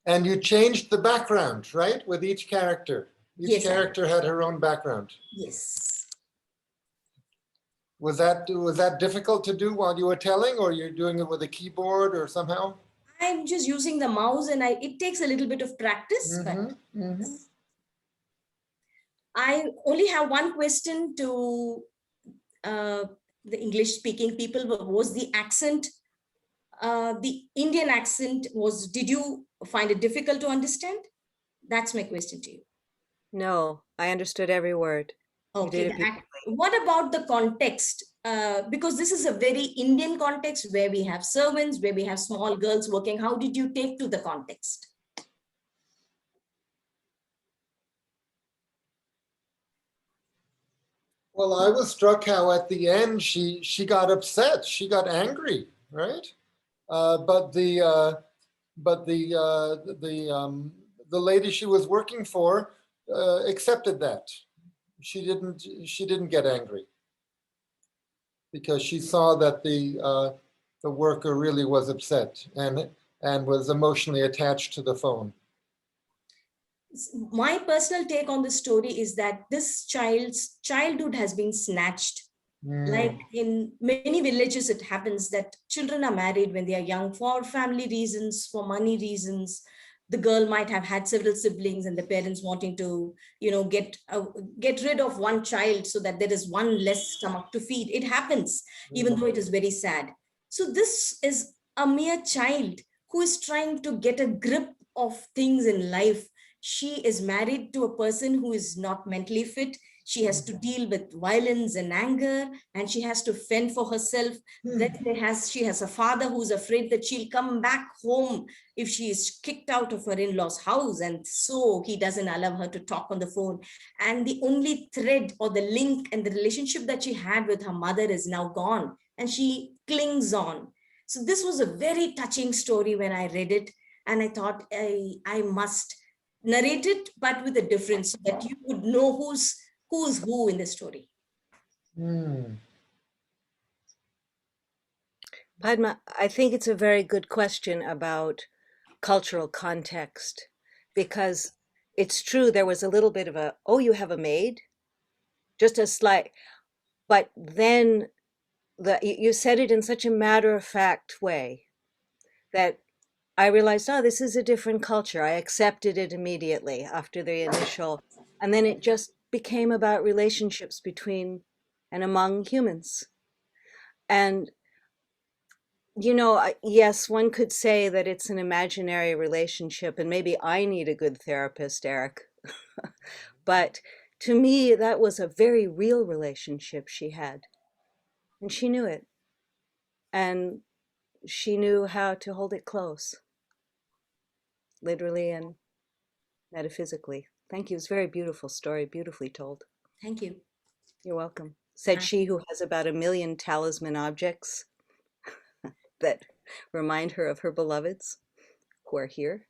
And you changed the background, right? With each character. Each character had her own background. Yes. Was that difficult to do while you were telling, or you're doing it with a keyboard or somehow? I'm just using the mouse, and it takes a little bit of practice, but I only have one question to the English speaking people. Was the accent, the Indian accent, did you find it difficult to understand? That's my question to you. No, I understood every word. Okay. What about the context? Because this is a very Indian context where we have servants, where we have small girls working. How did you take to the context? Well, I was struck how at the end she got upset. She got angry, right? But the lady she was working for accepted that. She didn't get angry because she saw that the worker really was upset and was emotionally attached to the phone. My personal take on the story is that this child's childhood has been snatched. Like in many villages, it happens that children are married when they are young for family reasons, for money reasons. The girl might have had several siblings, and the parents wanting to, get rid of one child so that there is one less stomach to feed. It happens, even though it is very sad. So this is a mere child who is trying to get a grip of things in life. She is married to a person who is not mentally fit. She has to deal with violence and anger, and she has to fend for herself. Then she has a father who's afraid that she'll come back home if she is kicked out of her in-laws' house, and so he doesn't allow her to talk on the phone. And the only thread or the link and the relationship that she had with her mother is now gone, and she clings on. So this was a very touching story when I read it, and I thought I must narrate it, but with a difference, so that you would know who's who in the story. Padma, I think it's a very good question about cultural context. because it's true, there was a little bit of a, oh, you have a maid? Just a slight, but then you said it in such a matter-of-fact way that I realized, oh, this is a different culture. I accepted it immediately after the initial, and then it just became about relationships between and among humans. And, you know, yes, one could say that it's an imaginary relationship, and maybe I need a good therapist, Eric. But to me, that was a very real relationship she had. And she knew it. And she knew how to hold it close, literally and metaphysically. Thank you. It's a very beautiful story, beautifully told. Thank you. You're welcome. Said she who has about 1 million talisman objects that remind her of her beloveds who are here.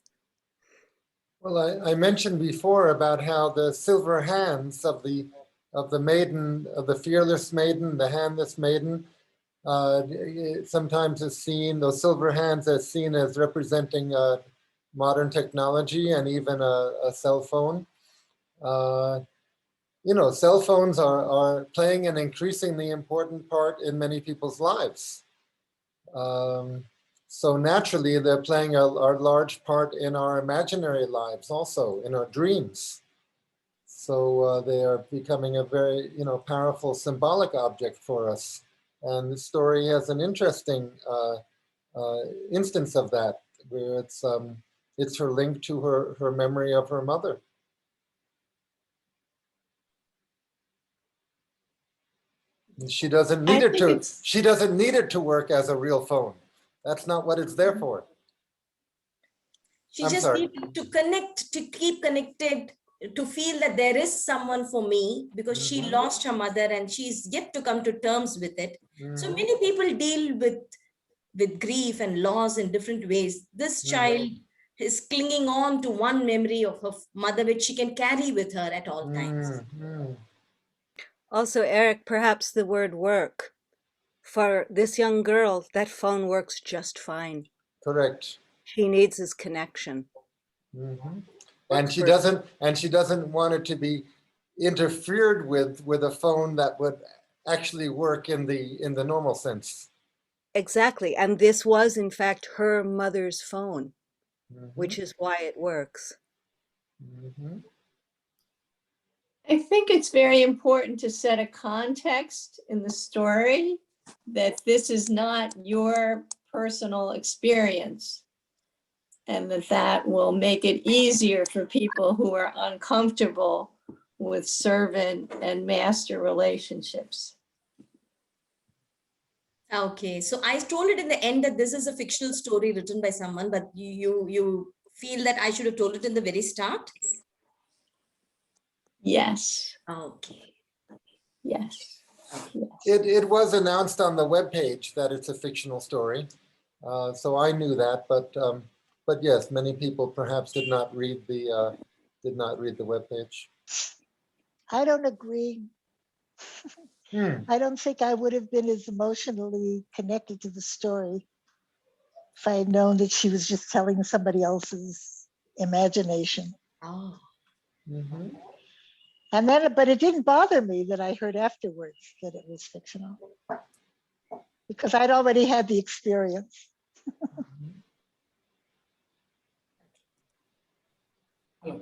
Well, I mentioned before about how the silver hands of the maiden, of the fearless maiden, the handless maiden, sometimes is seen, those silver hands are seen as representing modern technology and even a cell phone. You know, cell phones are playing an increasingly important part in many people's lives. So naturally, they're playing a large part in our imaginary lives also, in our dreams. So they are becoming a very, you know, powerful symbolic object for us. And the story has an interesting instance of that, where it's her link to her memory of her mother. And she doesn't need it to. She doesn't need it to work as a real phone. That's not what it's there for. She just needed to connect, to keep connected, to feel that there is someone for me, because she lost her mother and she's yet to come to terms with it. So many people deal with grief and loss in different ways. This child is clinging on to one memory of her mother, which she can carry with her at all times. Also, Eric, perhaps the word work. For this young girl, that phone works just fine. Correct. She needs his connection. And she doesn't want it to be interfered with a phone that would actually work in the normal sense. Exactly. And this was, in fact, her mother's phone, which is why it works. I think it's very important to set a context in the story that this is not your personal experience, and that will make it easier for people who are uncomfortable with servant and master relationships. Okay, so I told it in the end that this is a fictional story written by someone, but you feel that I should have told it in the very start? Yes. Okay. Yes. It was announced on the webpage that it's a fictional story, so I knew that. But yes, many people perhaps did not read the webpage. I don't agree. I don't think I would have been as emotionally connected to the story if I had known that she was just telling somebody else's imagination. Oh. And then, but it didn't bother me that I heard afterwards that it was fictional, because I'd already had the experience.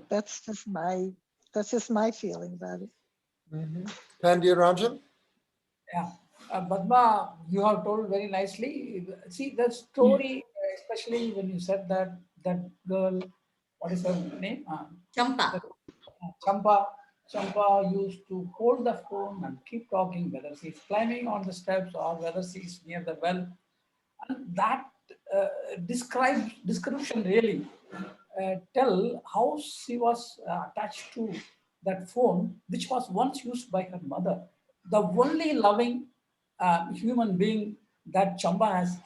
That's just my feeling about it. Pandya. Yeah, Padma, you have told very nicely. See the story, especially when you said that girl, what is her name? Champa. Champa used to hold the phone and keep talking, whether she's climbing on the steps or whether she's near the well. And that description really tell how she was attached to that phone, which was once used by her mother. The only loving human being that Chamba has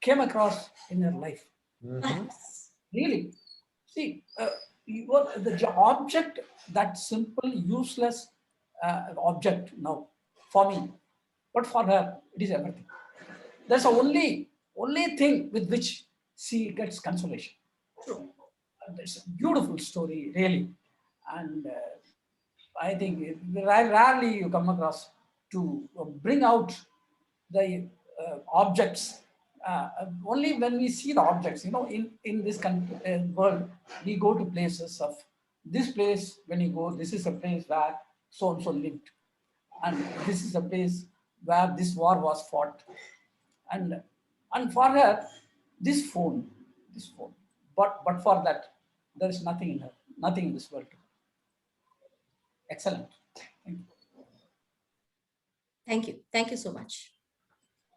came across in her life. Really. See, the object, that simple, useless object now for me, but for her, it is everything. That's the only thing with which she gets consolation. it's a beautiful story, really. And I think rarely you come across to bring out the objects. Only when we see the objects, in this world, we go to places of this place. When you go, this is a place where so and so lived, and this is a place where this war was fought, and for her, this phone, but for that, there is nothing in her, nothing in this world. Excellent. Thank you. Thank you. Thank you so much.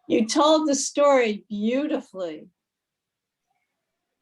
You told the story beautifully.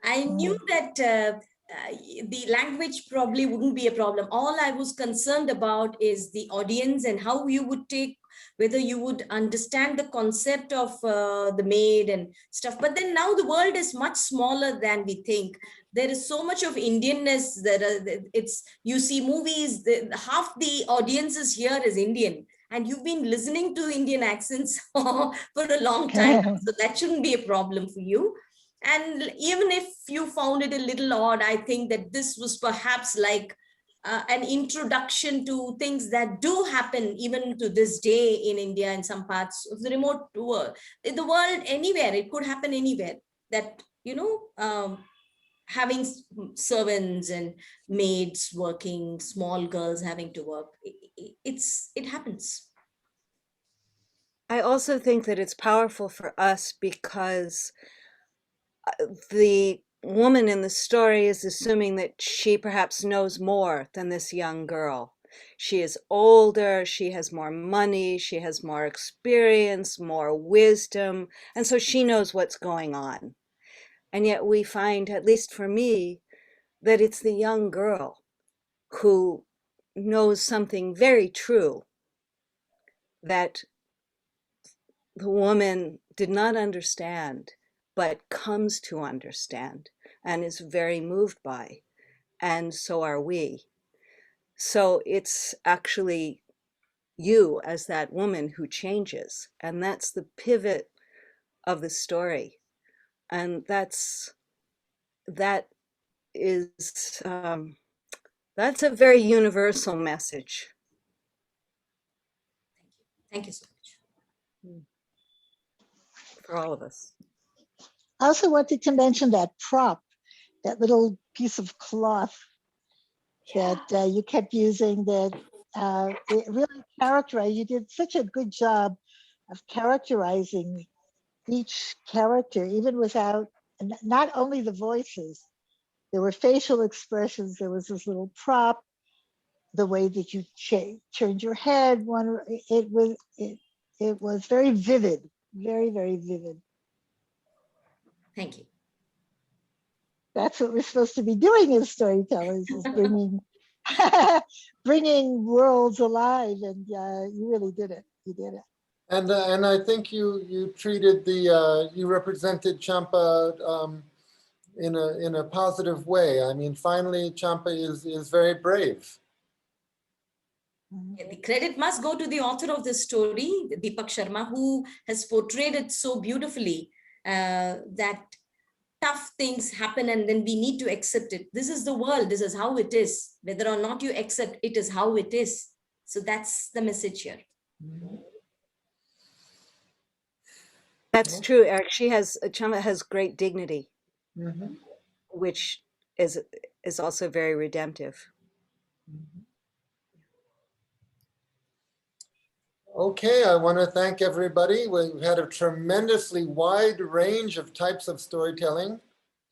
I knew that the language probably wouldn't be a problem. All I was concerned about is the audience and how you would take, whether you would understand the concept of the maid and stuff. But then now the world is much smaller than we think. There is so much of Indianness that you see movies, half the audiences here is Indian. And you've been listening to Indian accents for a long time. So that shouldn't be a problem for you. And even if you found it a little odd, I think that this was perhaps like an introduction to things that do happen even to this day in India, in some parts of the remote world, in the world, anywhere. It could happen anywhere, that, having servants and maids working, small girls having to work, it happens. I also think that it's powerful for us because the woman in the story is assuming that she perhaps knows more than this young girl. She is older, she has more money, she has more experience, more wisdom, and so she knows what's going on. And yet we find, at least for me, that it's the young girl who knows something very true that the woman did not understand, but comes to understand and is very moved by, and so are we. So it's actually you as that woman who changes, and that's the pivot of the story. And that's a very universal message. Thank you so much. For all of us. I also wanted to mention that prop, that little piece of cloth that you kept using, that it really characterized, you did such a good job of characterizing each character, even without, not only the voices, there were facial expressions, there was this little prop, the way that you turned your head, it was very vivid, very, very vivid. Thank you. That's what we're supposed to be doing as storytellers, is bringing worlds alive, and you really did it. You did it. And I think you treated you represented Champa in a positive way. I mean, finally, Champa is very brave. The credit must go to the author of this story, Deepak Sharma, who has portrayed it so beautifully, that tough things happen and then we need to accept it. This is the world. This is how it is. Whether or not you accept, it is how it is. So that's the message here. That's true, Eric. Champa has great dignity, which is also very redemptive. Okay, I want to thank everybody. We've had a tremendously wide range of types of storytelling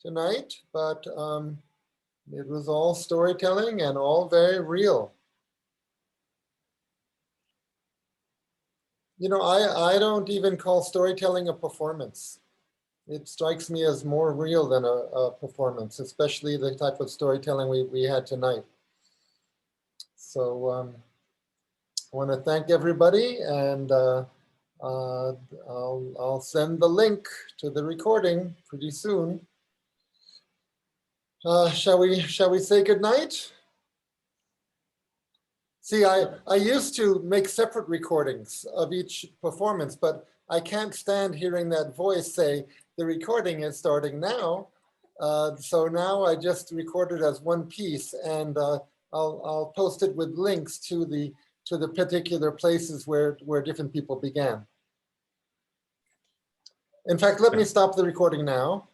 tonight, but it was all storytelling and all very real. You know, I don't even call storytelling a performance. It strikes me as more real than a performance, especially the type of storytelling we had tonight. So I want to thank everybody, and I'll send the link to the recording pretty soon. Shall we say goodnight? See, I used to make separate recordings of each performance, but I can't stand hearing that voice say, the recording is starting now. So now I just recorded as one piece, and I'll post it with links to the particular places where different people began. In fact, let me stop the recording now.